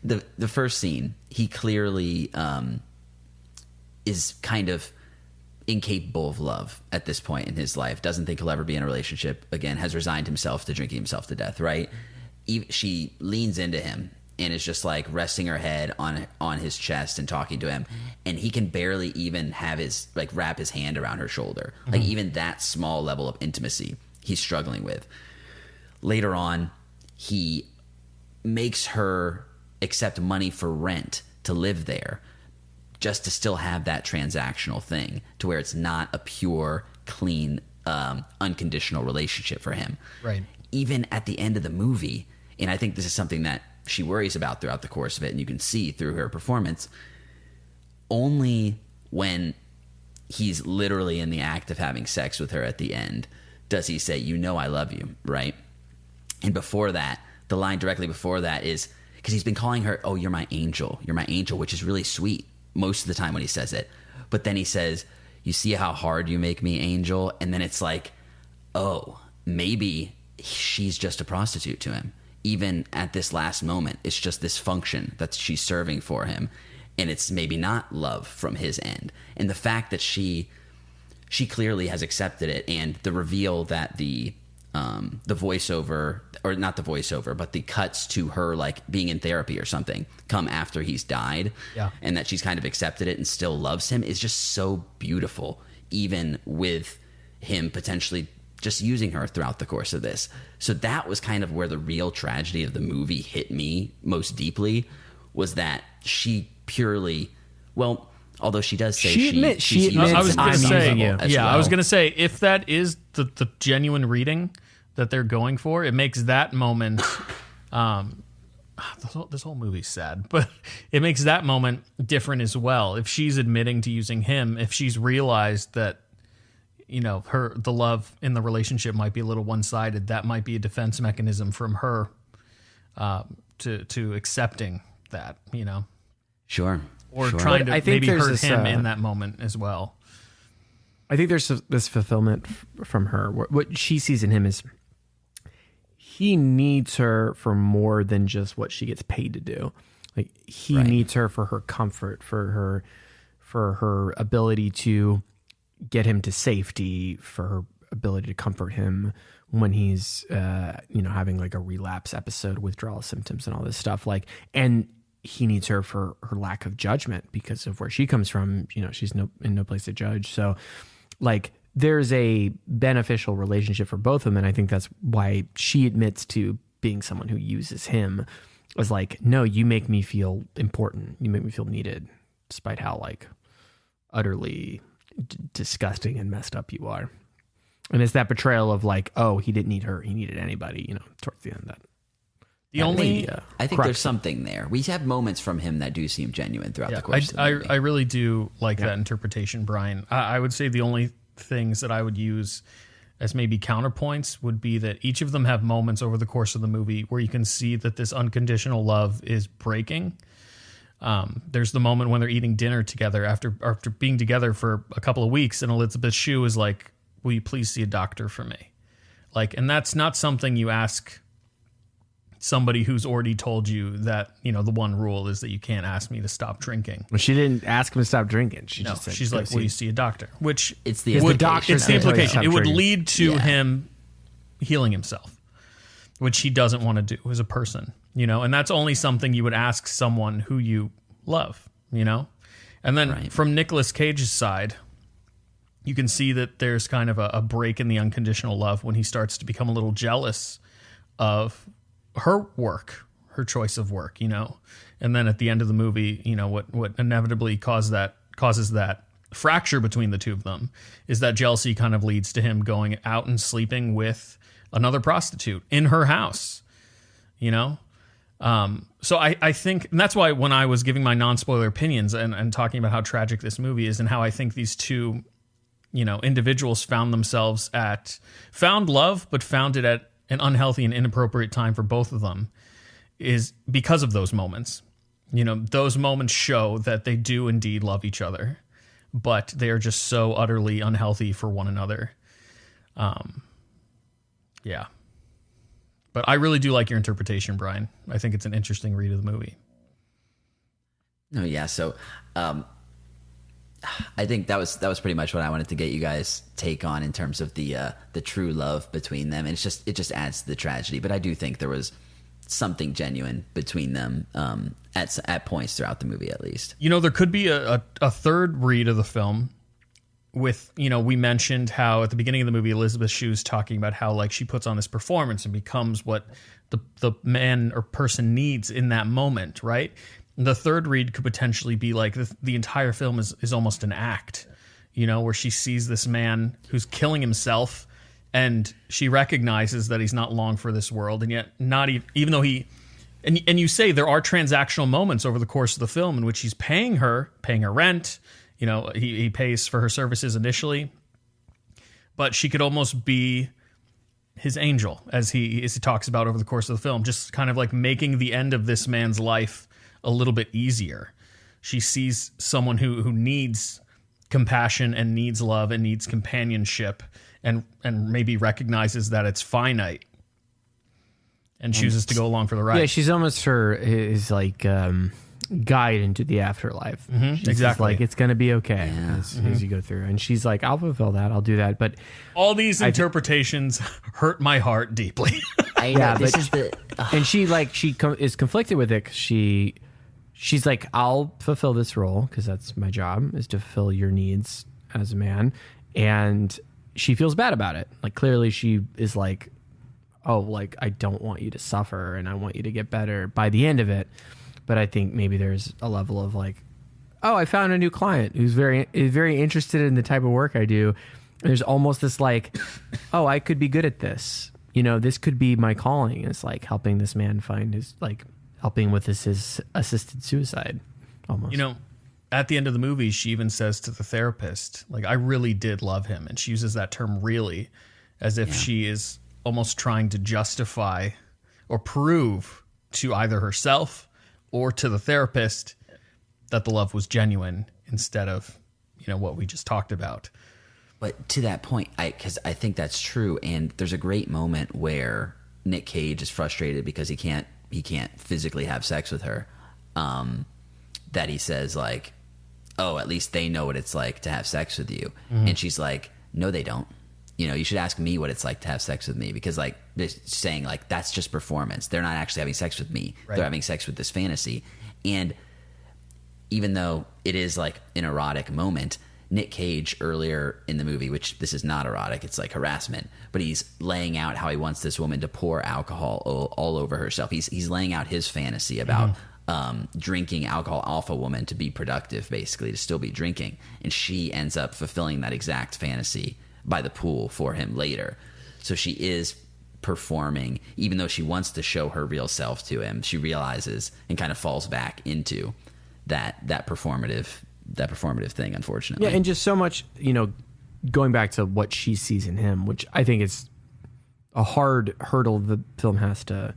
The first scene, he clearly is kind of incapable of love at this point in his life, doesn't think he'll ever be in a relationship again, has resigned himself to drinking himself to death, right? She leans into him and is just like resting her head on his chest and talking to him, and he can barely even have his like wrap his hand around her shoulder. Like even that small level of intimacy he's struggling with. Later on, he makes her accept money for rent to live there just to still have that transactional thing to where it's not a pure, clean, unconditional relationship for him. Right. Even at the end of the movie, and I think this is something that she worries about throughout the course of it, and you can see through her performance, only when he's literally in the act of having sex with her at the end does he say, "You know I love you," right? And before that, the line directly before that is, because he's been calling her, "Oh, you're my angel, which is really sweet most of the time when he says it. But then he says, "You see how hard you make me, angel?" And then it's like, oh, maybe she's just a prostitute to him. Even at this last moment, it's just this function that she's serving for him. And it's maybe not love from his end. And the fact that she clearly has accepted it, and the reveal that the voiceover, or not the voiceover, but the cuts to her like being in therapy or something come after he's died, and that she's kind of accepted it and still loves him is just so beautiful, even with him potentially just using her throughout the course of this. So that was kind of where the real tragedy of the movie hit me most deeply, was that she purely, well, although she does say she admits I was going to say, I was going to say, if that is the genuine reading that they're going for, it makes that moment, this whole movie's sad, but it makes that moment different as well. If she's admitting to using him, if she's realized that, you know, the love in the relationship might be a little one-sided, that might be a defense mechanism from her to accepting that, you know. Sure. Or sure. trying to maybe hurt this, him in that moment as well. I think there's this fulfillment from her. What she sees in him is he needs her for more than just what she gets paid to do. Like he needs her for her comfort, for her ability to get him to safety, for her ability to comfort him when he's having like a relapse episode, withdrawal symptoms and all this stuff. Like, and he needs her for her lack of judgment because of where she comes from. You know, she's in no place to judge. So like there's a beneficial relationship for both of them. And I think that's why she admits to being someone who uses him as like, no, you make me feel important. You make me feel needed, despite how like utterly disgusting and messed up you are. And it's that betrayal of like, oh, he didn't need her. He needed anybody, you know, towards the end. I think there's something there. We have moments from him that do seem genuine throughout the course of the movie. I really do like that interpretation, Brien. I would say the only things that I would use as maybe counterpoints would be that each of them have moments over the course of the movie where you can see that this unconditional love is breaking. There's the moment when they're eating dinner together after being together for a couple of weeks, and Elisabeth Shue is like, will you please see a doctor for me? Like, and that's not something you ask somebody who's already told you that, you know, the one rule is that you can't ask me to stop drinking. Well, she didn't ask him to stop drinking. She just said, she's like, will you see a doctor? Which It's the doctor. it's the implication. It would drinking. lead to Yeah. him healing himself, which he doesn't want to do as a person, you know, and that's only something you would ask someone who you love, you know? And then from Nicolas Cage's side, you can see that there's kind of a break in the unconditional love when he starts to become a little jealous of her work, her choice of work, you know? And then at the end of the movie, you know, what inevitably causes that fracture between the two of them is that jealousy kind of leads to him going out and sleeping with another prostitute in her house, you know? So I think, and that's why when I was giving my non-spoiler opinions and talking about how tragic this movie is and how I think these two, you know, individuals found love, but found it at an unhealthy and inappropriate time for both of them, is because of those moments. You know, those moments show that they do indeed love each other, but they are just so utterly unhealthy for one another. Yeah. But I really do like your interpretation, Brien. I think it's an interesting read of the movie. Oh yeah, so I think that was pretty much what I wanted to get you guys' take on in terms of the true love between them, and it just adds to the tragedy. But I do think there was something genuine between them at points throughout the movie, at least. You know, there could be a third read of the film with, you know, we mentioned how at the beginning of the movie, Elisabeth Shue's talking about how like she puts on this performance and becomes what the man or person needs in that moment, right? The third read could potentially be like the entire film is almost an act, you know, where she sees this man who's killing himself and she recognizes that he's not long for this world. And yet not even though and you say there are transactional moments over the course of the film in which he's paying her rent, you know, he pays for her services initially, but she could almost be his angel as he talks about over the course of the film, just kind of like making the end of this man's life a little bit easier. She sees someone who needs compassion and needs love and needs companionship and maybe recognizes that it's finite and chooses to go along for the ride. Yeah, she's almost his like guide into the afterlife. She's exactly. like, it's going to be okay as you go through. And she's like, I'll fulfill that. I'll do that. But all these interpretations hurt my heart deeply. I know, this is and she is conflicted with it because she's like, I'll fulfill this role because that's my job, is to fulfill your needs as a man. And she feels bad about it. Like, clearly she is like, oh, like, I don't want you to suffer and I want you to get better by the end of it. But I think maybe there's a level of like, oh, I found a new client who's very interested in the type of work I do. And there's almost this like, oh, I could be good at this. You know, this could be my calling. It's like helping this man find his, like, helping with his assisted suicide almost. You know, at the end of the movie, she even says to the therapist, like, I really did love him. And she uses that term really as if she is almost trying to justify or prove to either herself or to the therapist that the love was genuine instead of, you know, what we just talked about. But to that point, because I think that's true, and there's a great moment where Nick Cage is frustrated because he can't physically have sex with her, that he says like, oh, at least they know what it's like to have sex with you. And she's like, no, they don't. You know, you should ask me what it's like to have sex with me, because like they're saying like, that's just performance. They're not actually having sex with me. Right. They're having sex with this fantasy. And even though it is like an erotic moment, Nick Cage earlier in the movie, which this is not erotic, it's like harassment, but he's laying out how he wants this woman to pour alcohol all over herself. He's laying out his fantasy about drinking alcohol off a woman to be productive, basically, to still be drinking. And she ends up fulfilling that exact fantasy by the pool for him later. So she is performing, even though she wants to show her real self to him. She realizes and kind of falls back into that performative thing, unfortunately. Yeah, and just so much, you know, going back to what she sees in him, which I think is a hard hurdle the film has to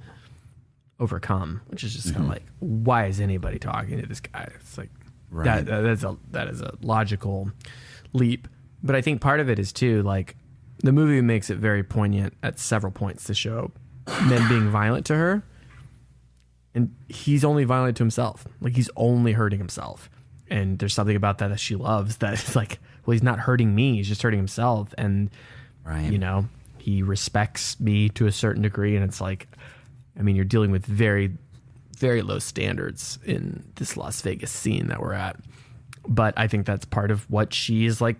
overcome, which is just kind of like, why is anybody talking to this guy? It's like Right. that is a logical leap. But I think part of it is too, like, the movie makes it very poignant at several points to show men being violent to her, and he's only violent to himself. Like, he's only hurting himself. And there's something about that she loves, that it's like, well, he's not hurting me, he's just hurting himself. And Right. you know, he respects me to a certain degree, and it's like, I mean, you're dealing with very, very low standards in this Las Vegas scene that we're at. But I think that's part of what she is, like,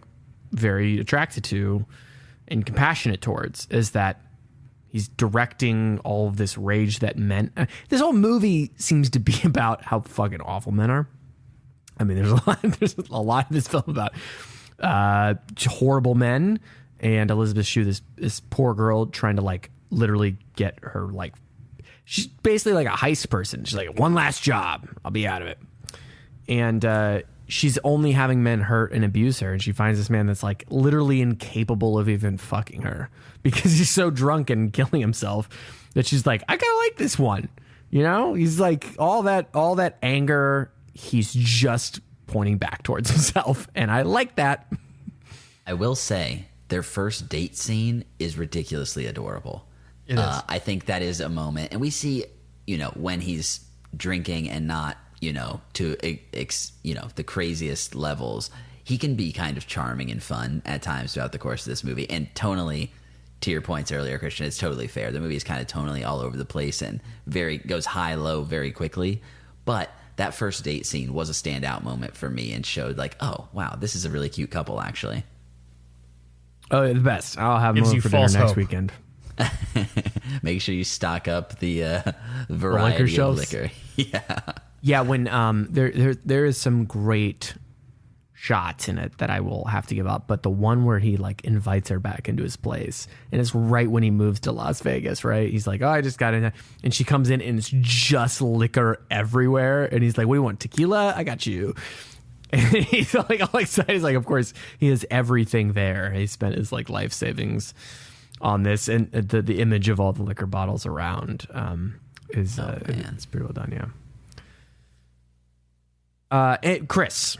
very attracted to and compassionate towards, is that he's directing all of this rage that men... This whole movie seems to be about how fucking awful men are. I mean, there's a lot of this film about horrible men, and Elisabeth Shue, this poor girl trying to, like, literally get her, like... She's basically like a heist person. She's like, one last job, I'll be out of it. And she's only having men hurt and abuse her, and she finds this man that's, like, literally incapable of even fucking her because he's so drunk and killing himself that she's like, I kind of like this one. You know, he's like, all that anger, he's just pointing back towards himself, and I like that. I will say their first date scene is ridiculously adorable. It is. I think that is a moment, and we see, you know, when he's drinking and not, you know, to the craziest levels, he can be kind of charming and fun at times throughout the course of this movie. And tonally, to your points earlier, Christian, it's totally fair. The movie is kind of tonally all over the place and goes high low very quickly. But that first date scene was a standout moment for me and showed, like, oh wow, this is a really cute couple, actually. Oh, the best. I'll have Gives more you for dinner false next hope. weekend. Make sure you stock up the liquor variety of shelves? liquor. Yeah. Yeah, when there is some great shots in it that I will have to give up, but the one where he, like, invites her back into his place, and it's right when he moves to Las Vegas, right? He's like, oh, I just got in, and she comes in and it's just liquor everywhere, and he's like, what do you want, tequila? I got you. And he's like all excited. He's like, of course he has everything there. He spent his, like, life savings on this, and the image of all the liquor bottles around is it's pretty well done. Yeah. Chris,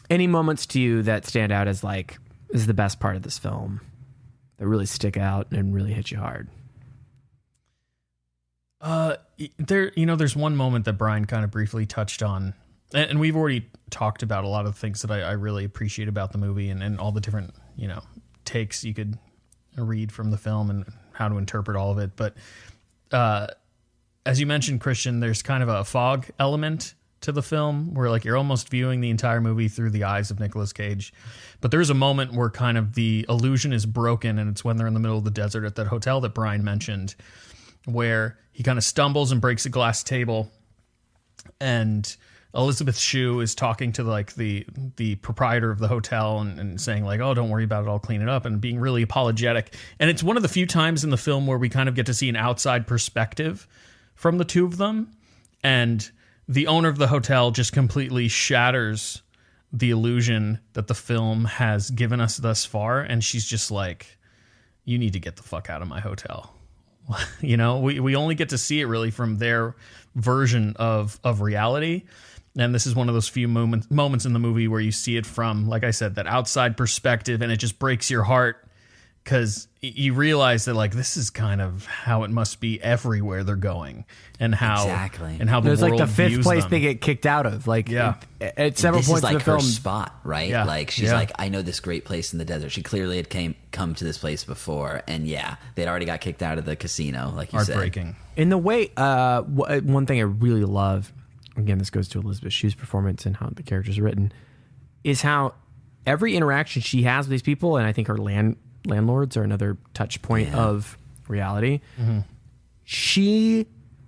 any moments to you that stand out as, like, is the best part of this film, that really stick out and really hit you hard? There's one moment that Brien kind of briefly touched on, and we've already talked about a lot of the things that I really appreciate about the movie, and all the different, you know, takes you could read from the film and how to interpret all of it. But as you mentioned, Christian, there's kind of a fog element to the film where, like, you're almost viewing the entire movie through the eyes of Nicolas Cage. But there's a moment where kind of the illusion is broken, and it's when they're in the middle of the desert at that hotel that Brien mentioned, where he kind of stumbles and breaks a glass table, and Elisabeth Shue is talking to, like, the proprietor of the hotel and saying, like, oh, don't worry about it, I'll clean it up, and being really apologetic. And it's one of the few times in the film where we kind of get to see an outside perspective from the two of them. And the owner of the hotel just completely shatters the illusion that the film has given us thus far. And she's just like, you need to get the fuck out of my hotel. You know, we only get to see it really from their version of reality. And this is one of those few moments in the movie where you see it from, like I said, that outside perspective, and it just breaks your heart because you realize that, like, this is kind of how it must be everywhere they're going, and how Exactly. and how the It's world like the fifth views place them. they get kicked out of. Like, Yeah. at several This points is like in the film. her spot, right? Yeah. Like, she's Yeah. like, I know this great place in the desert. She clearly had come to this place before, and yeah, they'd already got kicked out of the casino, like you said. Heartbreaking. In the way, one thing I really love, again, this goes to Elisabeth Shue's performance and how the character's written, is how every interaction she has with these people, and I think her landlords are another touch point of reality. Mm-hmm. She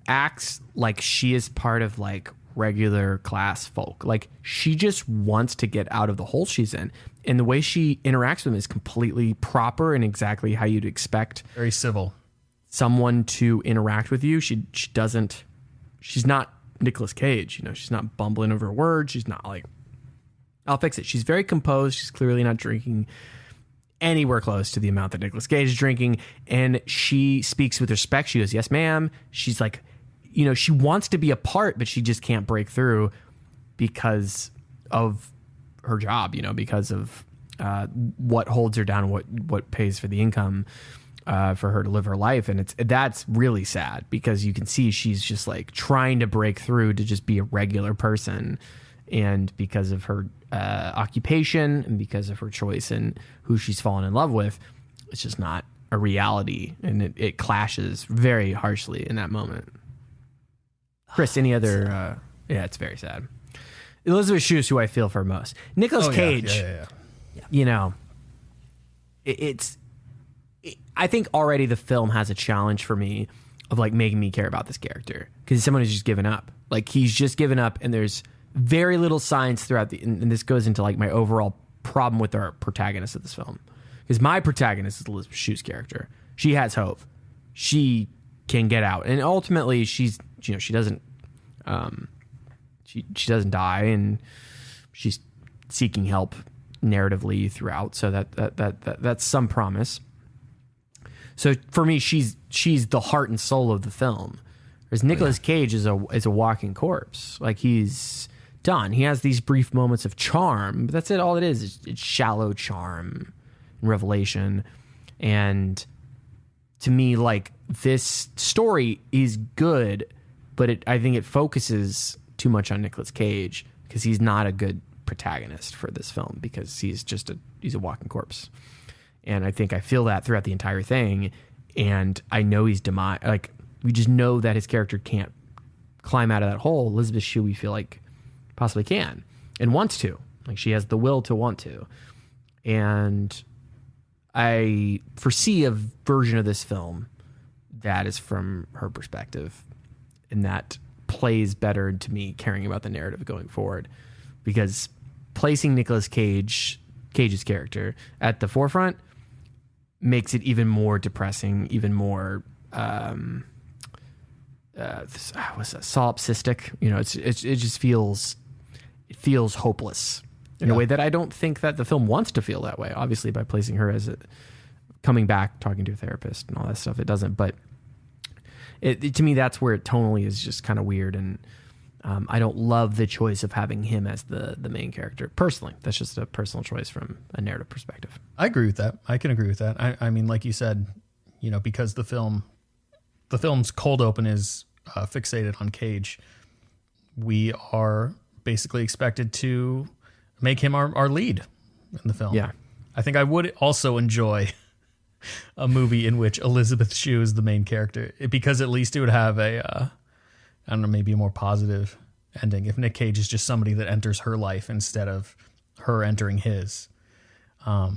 acts like she is part of, like, regular class folk. Like, she just wants to get out of the hole she's in. And the way she interacts with them is completely proper and exactly how you'd expect Very civil. someone to interact with you. She's not Nicolas Cage, you know, she's not bumbling over words. She's not like, I'll fix it. She's very composed. She's clearly not drinking anywhere close to the amount that Nicolas Cage is drinking. And she speaks with respect. She goes, yes, ma'am. She's like, she wants to be a part, but she just can't break through because of her job, because of what holds her down, what pays for the income for her to live her life. And that's really sad because you can see she's just like trying to break through to just be a regular person. And because of her occupation and because of her choice and who she's fallen in love with, it's just not a reality. And it clashes very harshly in that moment. Chris, any other... yeah, it's very sad. Elisabeth Shue is who I feel for most. Nicolas Cage, I think already the film has a challenge for me of like making me care about this character because someone who's just given up. Like he's just given up, and there's very little signs throughout and this goes into like my overall problem with our protagonist of this film. Because my protagonist is Elisabeth Shue's character. She has hope. She can get out, and ultimately she doesn't she doesn't die, and she's seeking help narratively throughout. So that's some promise. So for me, she's the heart and soul of the film. Whereas Nicolas Cage is a walking corpse. Like he's done. He has these brief moments of charm, but that's it. All it is. It's shallow charm and revelation. And to me, like this story is good, but I think it focuses too much on Nicolas Cage because he's not a good protagonist for this film because he's a walking corpse. And I think I feel that throughout the entire thing. And I know he's like we just know that his character can't climb out of that hole. Elisabeth Shue, we feel like possibly can and wants to. Like she has the will to want to. And I foresee a version of this film that is from her perspective, and that plays better to me caring about the narrative going forward, because placing Nicolas Cage's character at the forefront makes it even more depressing, even more solipsistic. It just feels hopeless in a way that I don't think that the film wants to feel that way. Obviously, by placing her as coming back, talking to a therapist and all that stuff, it doesn't. But to me, that's where it tonally is just kind of weird, and I don't love the choice of having him as the main character. Personally, that's just a personal choice from a narrative perspective. I agree with that. I can agree with that. I mean, like you said, because the film's cold open is fixated on Cage, we are basically expected to make him our lead in the film. Yeah. I think I would also enjoy a movie in which Elisabeth Shue is the main character, because at least it would have I don't know, maybe a more positive ending if Nick Cage is just somebody that enters her life instead of her entering his. But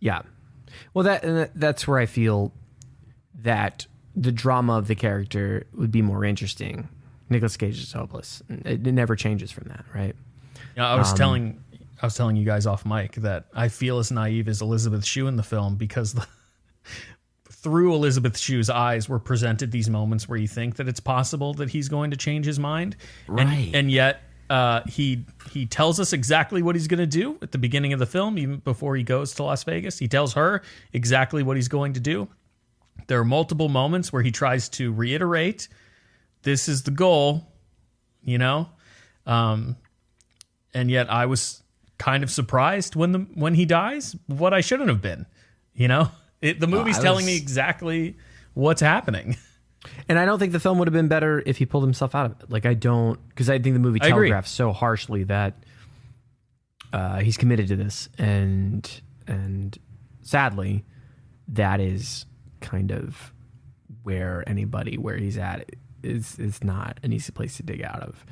yeah, well, that's where I feel that the drama of the character would be more interesting. Nicolas Cage is hopeless. It never changes from that, right? Yeah, I was telling you guys off mic that I feel as naive as Elisabeth Shue in the film because through Elisabeth Shue's eyes we're presented these moments where you think that it's possible that he's going to change his mind. Right. And yet he tells us exactly what he's going to do at the beginning of the film, even before he goes to Las Vegas. He tells her exactly what he's going to do. There are multiple moments where he tries to reiterate, this is the goal, and yet I was kind of surprised when he dies, what I shouldn't have been, the movie's telling me exactly what's happening. And I don't think the film would have been better if he pulled himself out of it. Like, I don't, because I think the movie telegraphs so harshly that he's committed to this, and sadly, that is kind of where he's at is not an easy place to dig out of,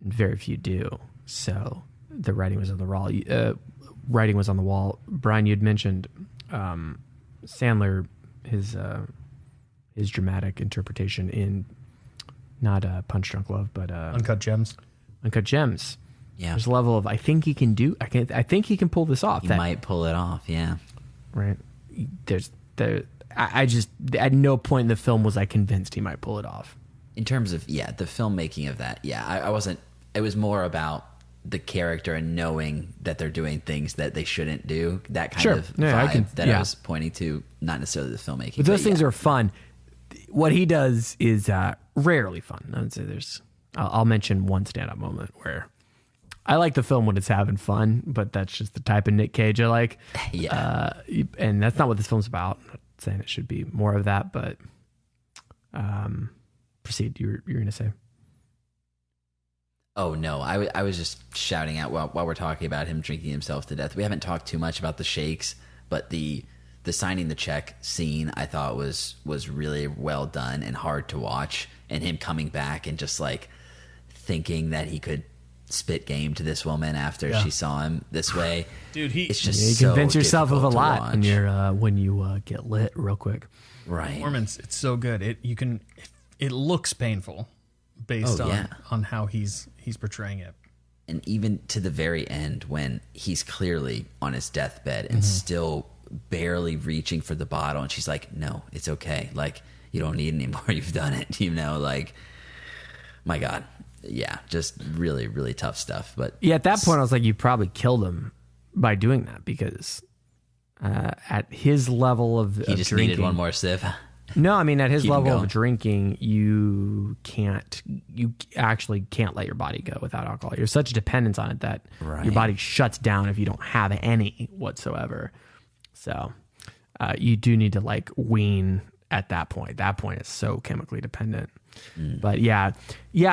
and very few do. So the writing was on the wall. Brien, you'd mentioned Sandler, his dramatic interpretation in not Punch Drunk Love, but Uncut Gems. Uncut Gems. Yeah, there's a level of I think he can pull this off. He might pull it off. Yeah, right. I just at no point in the film was I convinced he might pull it off. In terms of the filmmaking of that, I wasn't. It was more about the character and knowing that they're doing things that they shouldn't do. That kind Sure. of Yeah, vibe I was pointing to, not necessarily the filmmaking. But those things are fun. What he does is rarely fun. I would say I'll mention one stand-up moment where I like the film when it's having fun, but that's just the type of Nick Cage I like. Yeah. And that's not what this film's about. I'm not saying it should be more of that, but proceed. You're going to say. Oh, no. I was just shouting out while we're talking about him drinking himself to death. We haven't talked too much about the shakes, but the signing the check scene I thought was really well done and hard to watch. And him coming back and just like thinking that he could spit game to this woman after she saw him this way. Dude, it's just you so convince yourself of a difficult to lot when watch. you're when you get lit real quick. Right. Performance, it's so good. It looks painful based on how he's portraying it. And even to the very end when he's clearly on his deathbed and still barely reaching for the bottle, and she's like, no, it's okay. Like, you don't need any more. You've done it, like, my God. Yeah, just really, really tough stuff. But yeah, at that point, I was like, you probably killed him by doing that because at his level of he just drinking, needed one more sip. No, I mean, at his Keep him level of going. drinking, you actually can't let your body go without alcohol. You're such dependence on it that your body shuts down if you don't have any whatsoever. So you do need to like wean at that point. That point is so chemically dependent. But yeah,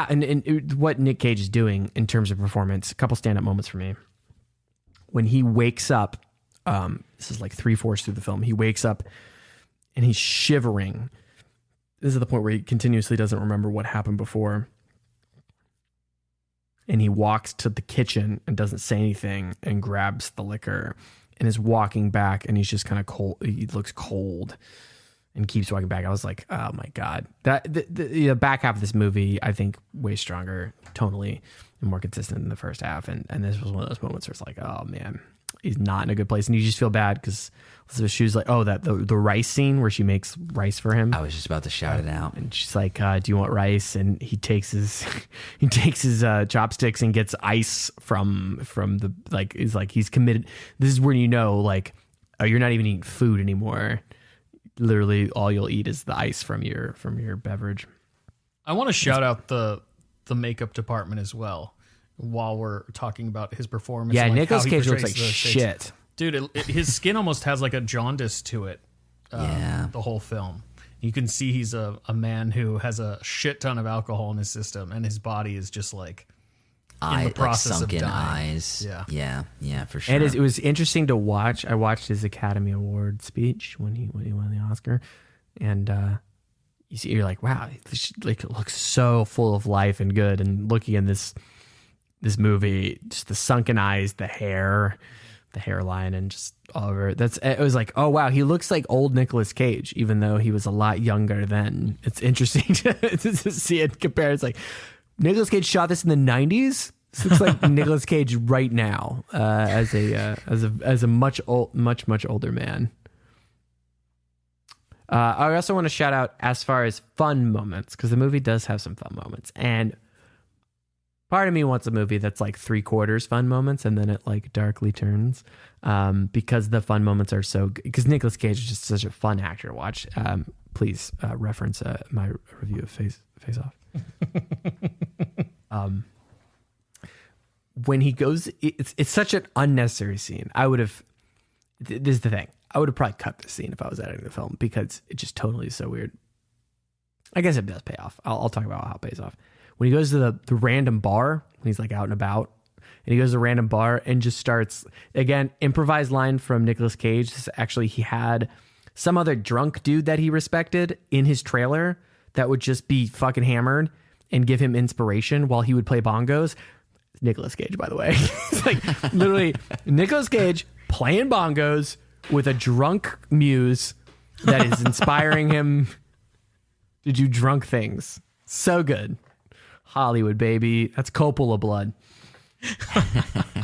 and what Nick Cage is doing in terms of performance, a couple stand-up moments for me. When he wakes up, this is like 3/4 through the film, he wakes up and he's shivering. This is the point where he continuously doesn't remember what happened before. And he walks to the kitchen and doesn't say anything and grabs the liquor and is walking back, and he's just kind of cold. He looks cold and keeps walking back. I was like, oh my God. That the back half of this movie, I think, way stronger tonally and more consistent than the first half. And this was one of those moments where it's like, oh man, he's not in a good place. And you just feel bad because Elisabeth Shue's like, oh, that the rice scene where she makes rice for him. I was just about to shout it out. And she's like, do you want rice? And he takes his chopsticks and gets ice from the, like, he's committed. This is when you know, like, oh, you're not even eating food anymore. Literally all you'll eat is the ice from your beverage. I want to shout out the makeup department as well while we're talking about his performance. Yeah, and like Nicolas how he Cage looks portrays like the shit. Dude, his skin almost has like a jaundice to it. Yeah. The whole film. You can see he's a man who has a shit ton of alcohol in his system, and his body is just like in the process like sunken of dying. eyes. Yeah. Yeah, for sure. And it was interesting to watch. I watched his Academy Award speech when he won the Oscar, and you're like, wow, like it looks so full of life and good. And looking in this movie, just the sunken eyes, the hair, the hairline, and just all over it was like, oh wow, he looks like old Nicolas Cage, even though he was a lot younger then. It's interesting to see it compared. It's like Nicolas Cage shot this in the 90s. This looks like Nicolas Cage right now, as a much older man. I also want to shout out as far as fun moments, because the movie does have some fun moments, and part of me wants a movie that's like 3/4 fun moments and then it like darkly turns, because the fun moments are so good. Because Nicolas Cage is just such a fun actor to watch. Please reference my review of Face Off. When he goes, it's such an unnecessary scene. This is the thing. I would have probably cut this scene if I was editing the film, because it just totally is so weird. I guess it does pay off. I'll talk about how it pays off. When he goes to the random bar, when he's like out and about, and he goes to the random bar and just starts, again, improvised line from Nicolas Cage. Actually, he had some other drunk dude that he respected in his trailer that would just be fucking hammered and give him inspiration while he would play bongos. Nicolas Cage, by the way. It's like literally Nicolas Cage playing bongos with a drunk muse that is inspiring him to do drunk things. So good. Hollywood, baby. That's Coppola blood.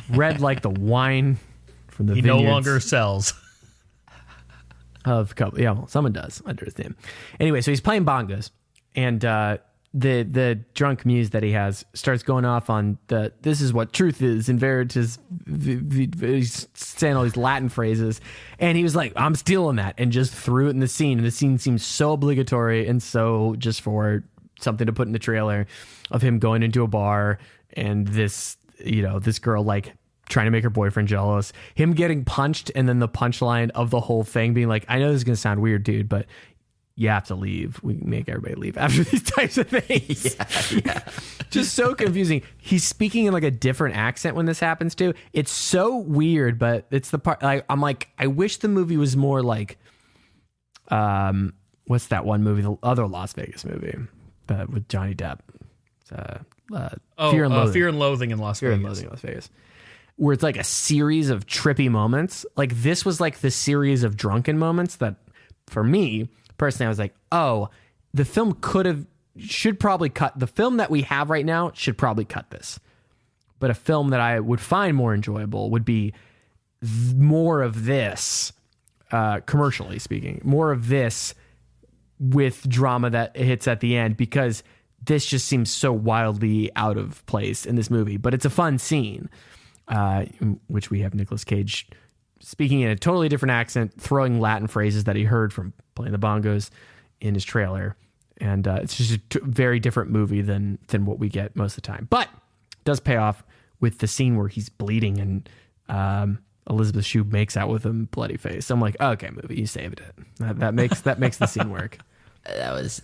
Red like the wine from the He vineyards no longer sells. of Coppola. Yeah, well, someone does under his name. Anyway, so he's playing bongos, and the drunk muse that he has starts going off on this is what truth is in veritas. He's saying all these Latin phrases, and he was like, I'm stealing that, and just threw it in the scene. And the scene seems so obligatory and so just for something to put in the trailer of him going into a bar and this girl like trying to make her boyfriend jealous, him getting punched, and then the punchline of the whole thing being like, I know this is gonna sound weird, dude, but you have to leave. We make everybody leave after these types of things. Yeah. Just so confusing. He's speaking in like a different accent when this happens too. It's so weird, but it's the part like I'm like, I wish the movie was more like what's that one movie? The other Las Vegas movie with Johnny Depp. Fear and Loathing. Fear and Loathing in Las Fear Vegas. and Loathing in Las Vegas. Where it's like a series of trippy moments. Like this was like the series of drunken moments that for me personally, I was like, oh, the film should probably cut. The film that we have right now should probably cut this. But a film that I would find more enjoyable would be more of this, commercially speaking, more of this with drama that hits at the end, because this just seems so wildly out of place in this movie. But it's a fun scene, in which we have Nicolas Cage speaking in a totally different accent, throwing Latin phrases that he heard from playing the bongos in his trailer. And it's just a very different movie than what we get most of the time. But it does pay off with the scene where he's bleeding and Elisabeth Shue makes out with him, bloody face. I'm like, okay, movie, you saved it. That makes the scene work. I was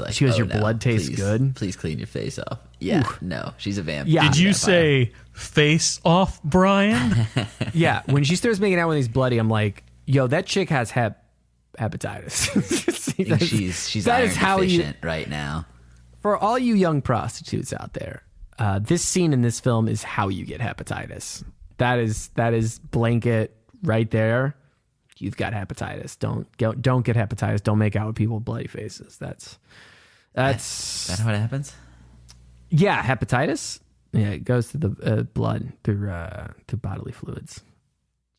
like, she goes, your no, blood tastes good. Please clean your face off. Yeah, Oof. no, she's a vampire. Yeah. Did you say face off, Brien? Yeah, when she starts making out when he's bloody, I'm like, yo, that chick has hepatitis. I think she's that iron is how deficient right now. For all you young prostitutes out there, this scene in this film is how you get hepatitis. That is blanket right there. You've got hepatitis. Don't get hepatitis. Don't make out with people with bloody faces. That's Is that how it happens? Yeah, hepatitis. Yeah, it goes to the blood through bodily fluids.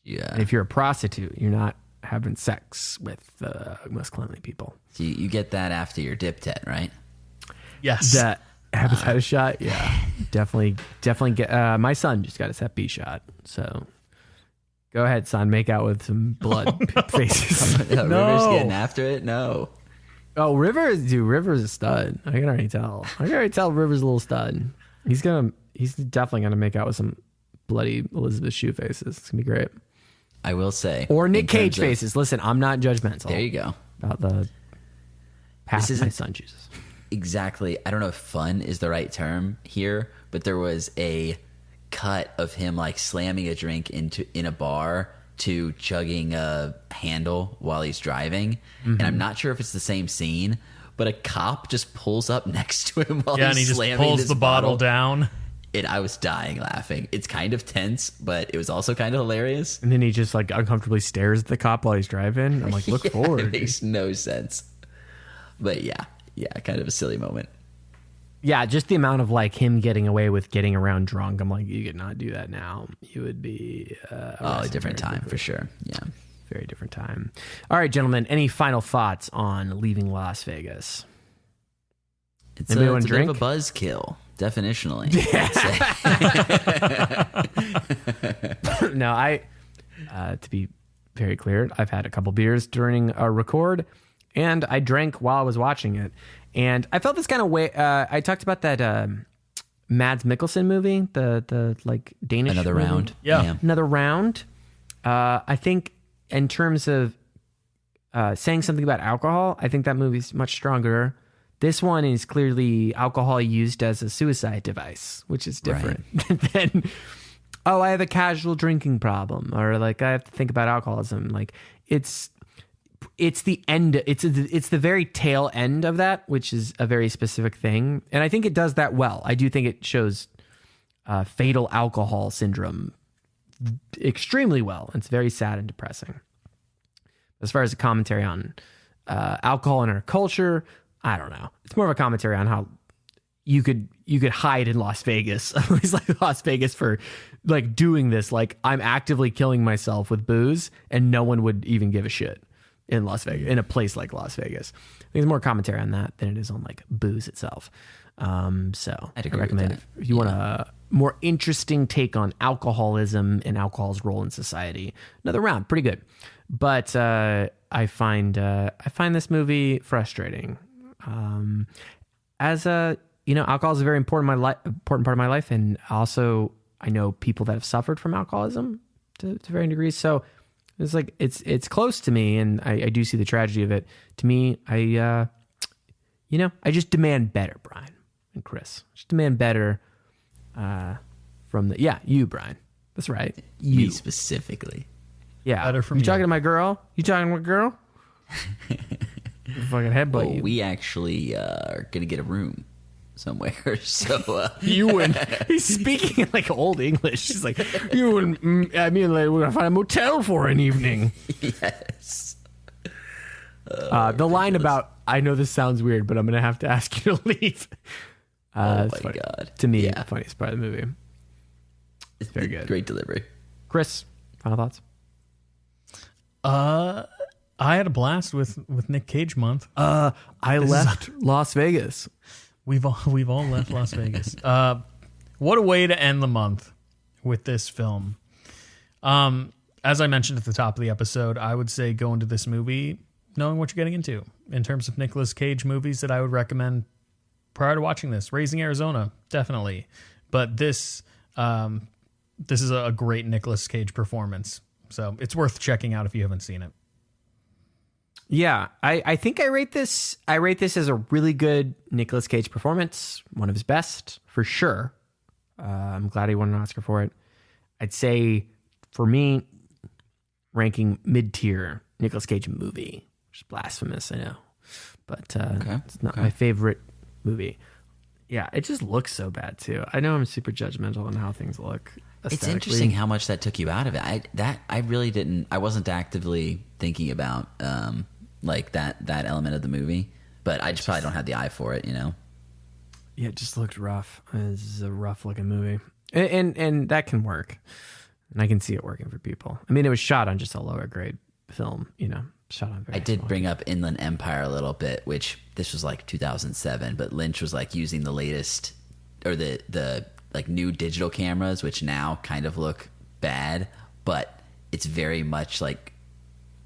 Yeah. And if you're a prostitute, you're not having sex with most cleanly people. So you get that after your dip tet, right? Yes. That hepatitis shot, yeah, definitely get. My son just got his Hep B shot, so go ahead, son, make out with some blood faces. No, River's getting after it. No. Oh, River's a stud. I can already tell. River's a little stud. He's definitely gonna make out with some bloody Elisabeth Shue faces. It's gonna be great. I will say, or Nick Cage faces. Listen, I'm not judgmental. There you go. About the path my son chooses. Exactly. I don't know if fun is the right term here, but there was a cut of him like slamming a drink in a bar to chugging a handle while he's driving. And I'm not sure if it's the same scene, but a cop just pulls up next to him while and he he's just slamming pulls this the bottle down. And I was dying laughing. It's kind of tense, but it was also kind of hilarious. And then he just like uncomfortably stares at the cop while he's driving. I'm like, look forward. It makes no sense. But yeah, kind of a silly moment. Yeah, just the amount of like him getting away with getting around drunk. I'm like, you could not do that now. You would be a different time for sure. Yeah, very different time. All right, gentlemen, any final thoughts on Leaving Las Vegas? It's a bit of a buzzkill, definitionally. No, to be very clear, I've had a couple beers during a record, and I drank while I was watching it. And I felt this kind of way. I talked about that Mads Mikkelsen movie, the like Danish Another movie. Round. Yeah. Another Round. I think in terms of saying something about alcohol, I think that movie's much stronger. This one is clearly alcohol used as a suicide device, which is different than, oh, I have a casual drinking problem, or like I have to think about alcoholism. Like it's the end. It's the very tail end of that, which is a very specific thing. And I think it does that well. I do think it shows fatal alcohol syndrome extremely well. It's very sad and depressing. As far as a commentary on alcohol in our culture, I don't know. It's more of a commentary on how you could hide in Las Vegas. I always like Las Vegas for like doing this. Like I'm actively killing myself with booze and no one would even give a shit. in Las Vegas, in a place like Las Vegas. I think there's more commentary on that than it is on like booze itself. So I recommend if you want a more interesting take on alcoholism and alcohol's role in society. Another round, pretty good. But I find this movie frustrating. Alcohol is a very important part of my life, and also I know people that have suffered from alcoholism to varying degrees. So it's like it's close to me, and I do see the tragedy of it. To me, I just demand better, Brian and Chris. Just demand better from you, Brian. That's right. Me specifically. Yeah. Better from you. you. Talking to my girl? You talking to my girl? Fucking headbutt you. We actually are gonna get a room somewhere. So He's speaking in like old English. He's like, we're gonna find a motel for an evening. Yes. The line about, I know this sounds weird, but I'm gonna have to ask you to leave. Oh my funny. God. To me, the funniest part of the movie. It's very good. Great delivery. Chris, final thoughts? I had a blast with Nick Cage month. I left Las Vegas. We've all left Las Vegas. What a way to end the month with this film. As I mentioned at the top of the episode, I would say go into this movie knowing what you're getting into. In terms of Nicolas Cage movies that I would recommend prior to watching this, Raising Arizona, definitely. But this is a great Nicolas Cage performance. So it's worth checking out if you haven't seen it. Yeah, I think I rate this as a really good Nicolas Cage performance, one of his best for sure. I'm glad he won an Oscar for it. I'd say for me, ranking mid-tier Nicolas Cage movie, which is blasphemous, I know, but it's not my favorite movie. Yeah, it just looks so bad too. I know I'm super judgmental on how things look. It's interesting how much that took you out of it. I really didn't. I wasn't actively thinking about like that element of the movie, but I just probably don't have the eye for it, Yeah, it just looked rough. It's a rough looking movie, and that can work, and I can see it working for people. I mean, it was shot on just a lower grade film, shot on. I did bring up Inland Empire a little bit, which this was like 2007, but Lynch was like using the latest or the like new digital cameras, which now kind of look bad, but it's very much like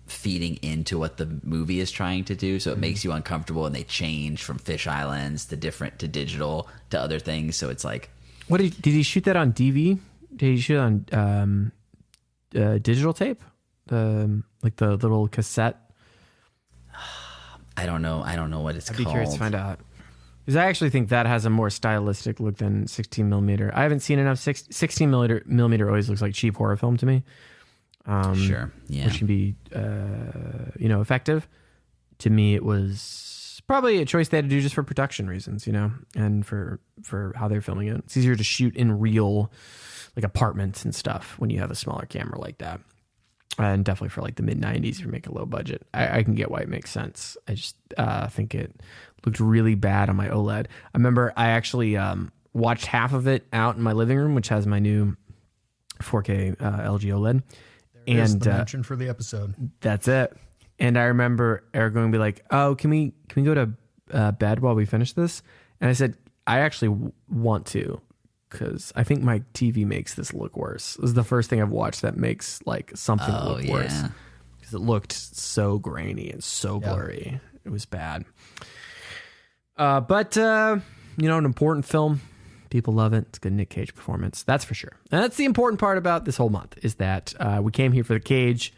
feeding into what the movie is trying to do. So it makes you uncomfortable, and they change from fisheye lens to digital to other things. So it's like, what did he shoot that on DV? Did he shoot it on digital tape? Like the little cassette? I don't know what it's called. I'd be curious to find out. Because I actually think that has a more stylistic look than 16 millimeter. I haven't seen enough. 16 millimeter always looks like cheap horror film to me. Sure, yeah. Which can be, effective. To me, it was probably a choice they had to do just for production reasons, and for how they're filming it. It's easier to shoot in real, like apartments and stuff when you have a smaller camera like that. And definitely for like the mid 90s, if you make a low budget, I can get why it makes sense. I just think it looked really bad on my OLED. I remember I actually watched half of it out in my living room, which has my new 4K LG OLED. There's the mention for the episode. That's it. And I remember Eric going to be like, "Oh, can we go to bed while we finish this?" And I said, "I actually want to, because I think my TV makes this look worse." This is the first thing I've watched that makes like something look worse, because it looked so grainy and so blurry. It was bad. But an important film. People love it. It's a good Nick Cage performance. That's for sure. And that's the important part about this whole month, is that we came here for the Cage.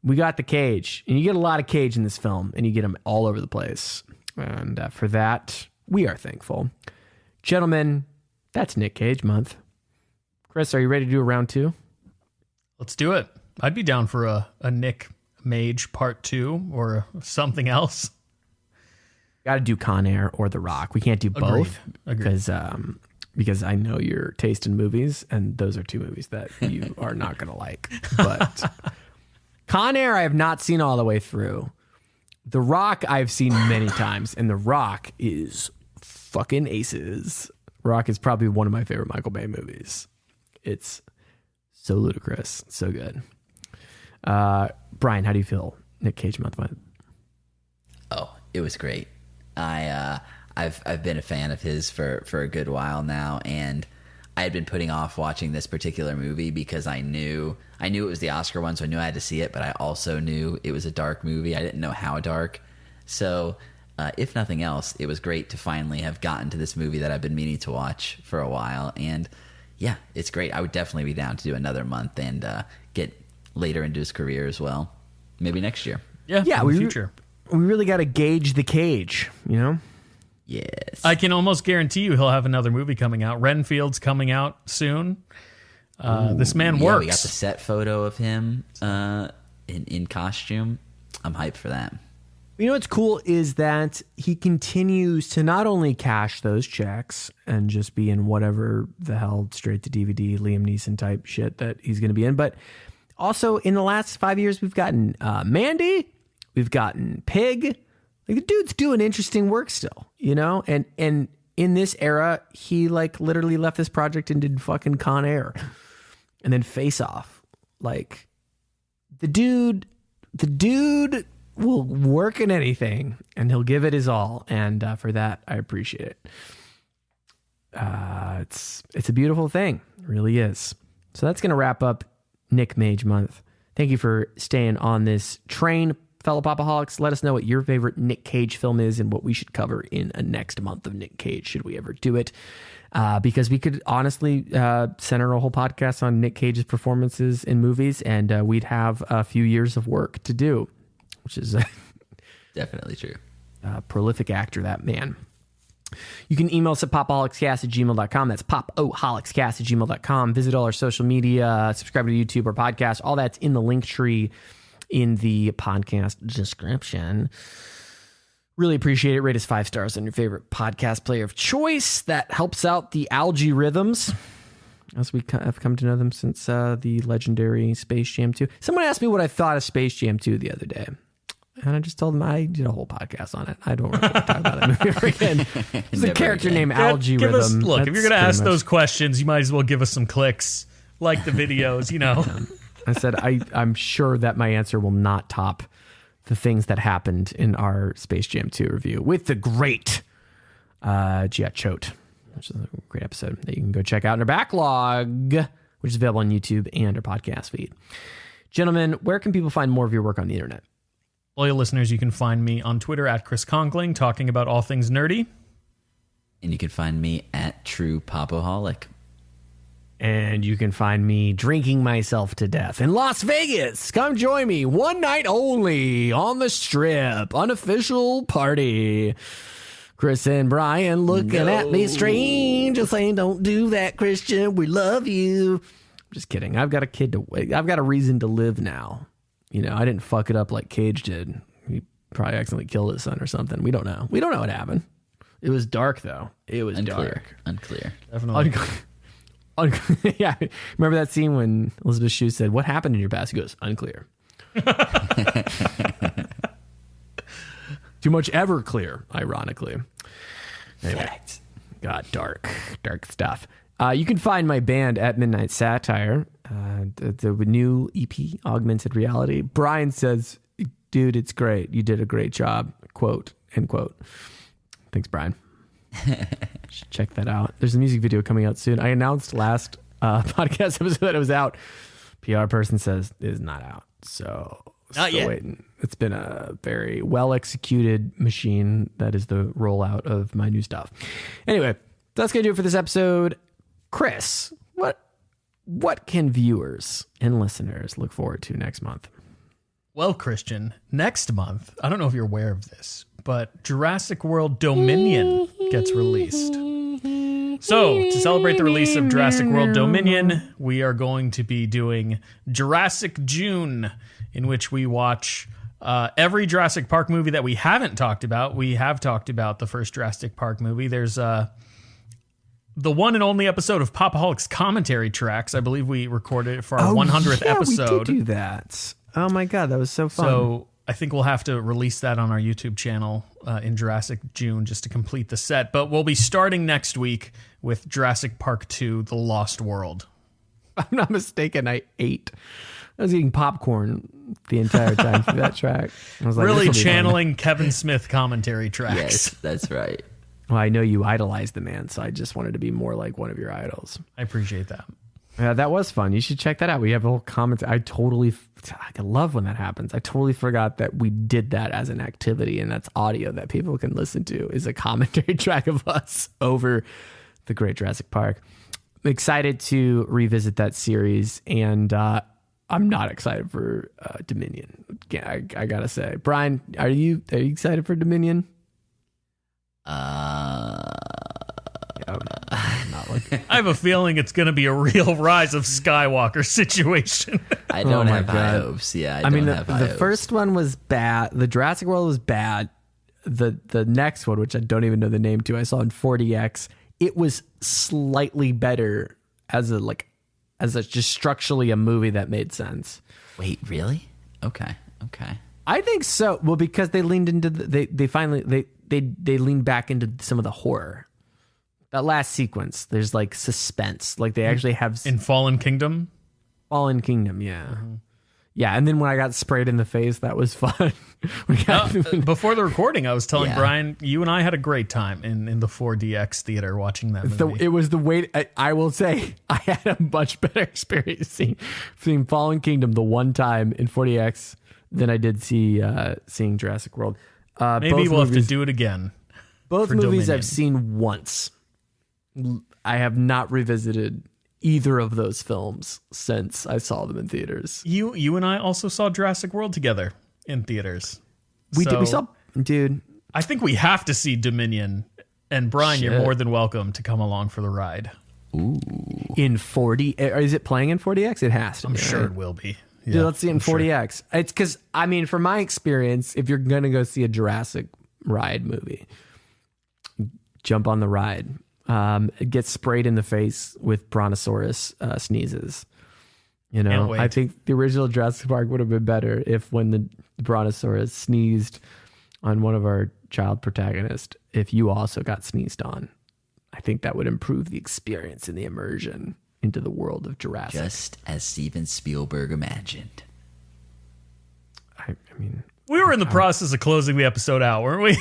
We got the Cage. And you get a lot of Cage in this film, and you get them all over the place. And for that, we are thankful. Gentlemen, that's Nick Cage month. Chris, are you ready to do a round two? Let's do it. I'd be down for a Nick Mage part 2 or something else. Got to do Con Air or The Rock. We can't do both. Because I know your taste in movies, and those are two movies that you are not going to like. But Con Air, I have not seen all the way through. The Rock, I've seen many times, and The Rock is fucking aces. Rock is probably one of my favorite Michael Bay movies. It's so ludicrous, so good. Brian, how do you feel Nick Cage month went? Oh, it was great. I've been a fan of his for a good while now, and I had been putting off watching this particular movie because I knew it was the Oscar one, so I knew I had to see it, but I also knew it was a dark movie. I didn't know how dark. So, if nothing else, it was great to finally have gotten to this movie that I've been meaning to watch for a while, and yeah, it's great. I would definitely be down to do another month and get later into his career as well. Maybe next year. Yeah, in the future. We really got to gauge the Cage, you know? Yes. I can almost guarantee you he'll have another movie coming out. Renfield's coming out soon. This man works. We got the set photo of him in costume. I'm hyped for that. You know what's cool is that he continues to not only cash those checks and just be in whatever the hell straight to DVD Liam Neeson type shit that he's going to be in, but also in the last 5 years we've gotten Mandy, we've gotten Pig. Like, the dude's doing interesting work still, you know? And in this era, he like literally left this project and did fucking Con Air and then Face Off. Like, the dude will work in anything and he'll give it his all. And for that, I appreciate it. It's a beautiful thing. It really is. So that's going to wrap up Nick Mage month. Thank you for staying on this train, fellow Pop-O-Holics. Let us know what your favorite Nick Cage film is and what we should cover in a next month of Nick Cage, should we ever do it. Because we could honestly center a whole podcast on Nick Cage's performances in movies, and we'd have a few years of work to do, which is definitely true. Prolific actor, that man. You can email us at popoholicscast@gmail.com. That's popoholicscast@gmail.com. Visit all our social media, subscribe to YouTube or podcast. All that's in the link tree in the podcast description. Really appreciate it. Rate us 5 stars on your favorite podcast player of choice. That helps out the algae rhythms, as we have come to know them since the legendary Space Jam 2. Someone asked me what I thought of Space Jam 2 the other day, and I just told them I did a whole podcast on it. I don't want to talk about that movie ever again. There's a character named Algae Rhythm. Look, if you're going to ask those questions, you might as well give us some clicks, like the videos, you know. I said, I'm sure that my answer will not top the things that happened in our Space Jam 2 review with the great Gia Choate, which is a great episode that you can go check out in our backlog, which is available on YouTube and our podcast feed. Gentlemen, where can people find more of your work on the internet? Loyal listeners, you can find me on Twitter at Chris Conkling, talking about all things nerdy. And you can find me at True Pop-O-Holic. And you can find me drinking myself to death in Las Vegas. Come join me one night only on the Strip. Unofficial party. Chris and Brien looking at me strange and saying, don't do that, Christian. We love you. Just kidding. I've got a kid to wait. I've got a reason to live now. You know, I didn't fuck it up like Cage did. He probably accidentally killed his son or something. We don't know. We don't know what happened. It was dark, though. It was dark. Unclear. Definitely. Yeah. Remember that scene when Elisabeth Shue said, what happened in your past? He goes, unclear. Too much Everclear, ironically. Anyway, God, dark stuff. You can find my band at Midnight Satire, the new EP, Augmented Reality. Brien says, dude, it's great. You did a great job. Quote, end quote. Thanks, Brien. Should check that out. There's a music video coming out soon. I announced last podcast episode that it was out. PR person says it is not out. So not yet. Waiting. It's been a very well executed machine. That is the rollout of my new stuff. Anyway, that's gonna do it for this episode. Chris, what can viewers and listeners look forward to next month? Well, Christian, next month, I don't know if you're aware of this, but Jurassic World Dominion gets released. So, to celebrate the release of Jurassic World Dominion, we are going to be doing Jurassic June, in which we watch every Jurassic Park movie that we haven't talked about. We have talked about the first Jurassic Park movie. There's the one and only episode of Pop-O-Holics commentary tracks. I believe we recorded it for our 100th episode. We did do that. Oh my God, that was so fun. So I think we'll have to release that on our YouTube channel in Jurassic June just to complete the set. But we'll be starting next week with Jurassic Park 2, The Lost World. I'm not mistaken, I was eating popcorn the entire time through that track. I was like, Really "This'll be fun." channeling Kevin Smith commentary tracks. Yes, that's right. Well, I know you idolize the man, so I just wanted to be more like one of your idols. I appreciate that. Yeah, that was fun. You should check that out. We have a whole comment. I love when that happens. I totally forgot that we did that as an activity, and that's audio that people can listen to is a commentary track of us over the Great Jurassic Park. I'm excited to revisit that series, and I'm not excited for Dominion. I gotta say, Brien, are you excited for Dominion? Not looking. I have a feeling it's going to be a real Rise of Skywalker situation. I don't my have high God. hopes. Yeah, I mean, don't have high the hopes. first one was bad. The Jurassic World was bad. The next one, which I don't even know the name to, I saw in 4DX. It was slightly better as just structurally a movie that made sense. Wait, really? Okay. I think so. Well, because they leaned into they leaned back into some of the horror. That last sequence, there's like suspense. Like they actually have In Fallen Kingdom? Fallen Kingdom, yeah. Yeah, and then when I got sprayed in the face, that was fun. Before the recording, I was telling Yeah. Brien, you and I had a great time in the 4DX theater watching that movie. It was the way. I will say I had a much better experience seeing Fallen Kingdom the one time in 4DX than I did seeing Jurassic World. Maybe we'll have to do it again. Both for movies Dominion. I've seen once. I have not revisited either of those films since I saw them in theaters. You and I also saw Jurassic World together in theaters. We So saw, dude. I think we have to see Dominion. And Brien, you're Shit. more than welcome to come along for the ride. In 40, is it playing in 40X? It has to. I'm be, sure right? it will be. Dude, Yeah, let's see it in I'm sure. 40X. It's because, I mean, from my experience, if you're going to go see a Jurassic ride movie, jump on the ride. Get sprayed in the face with Brontosaurus sneezes. You know, Can't wait. I think the original Jurassic Park would have been better if when the Brontosaurus sneezed on one of our child protagonists, if you also got sneezed on. I think that would improve the experience and the immersion into the world of Jurassic. Just as Steven Spielberg imagined. I mean, We were in the process of closing the episode out, weren't we?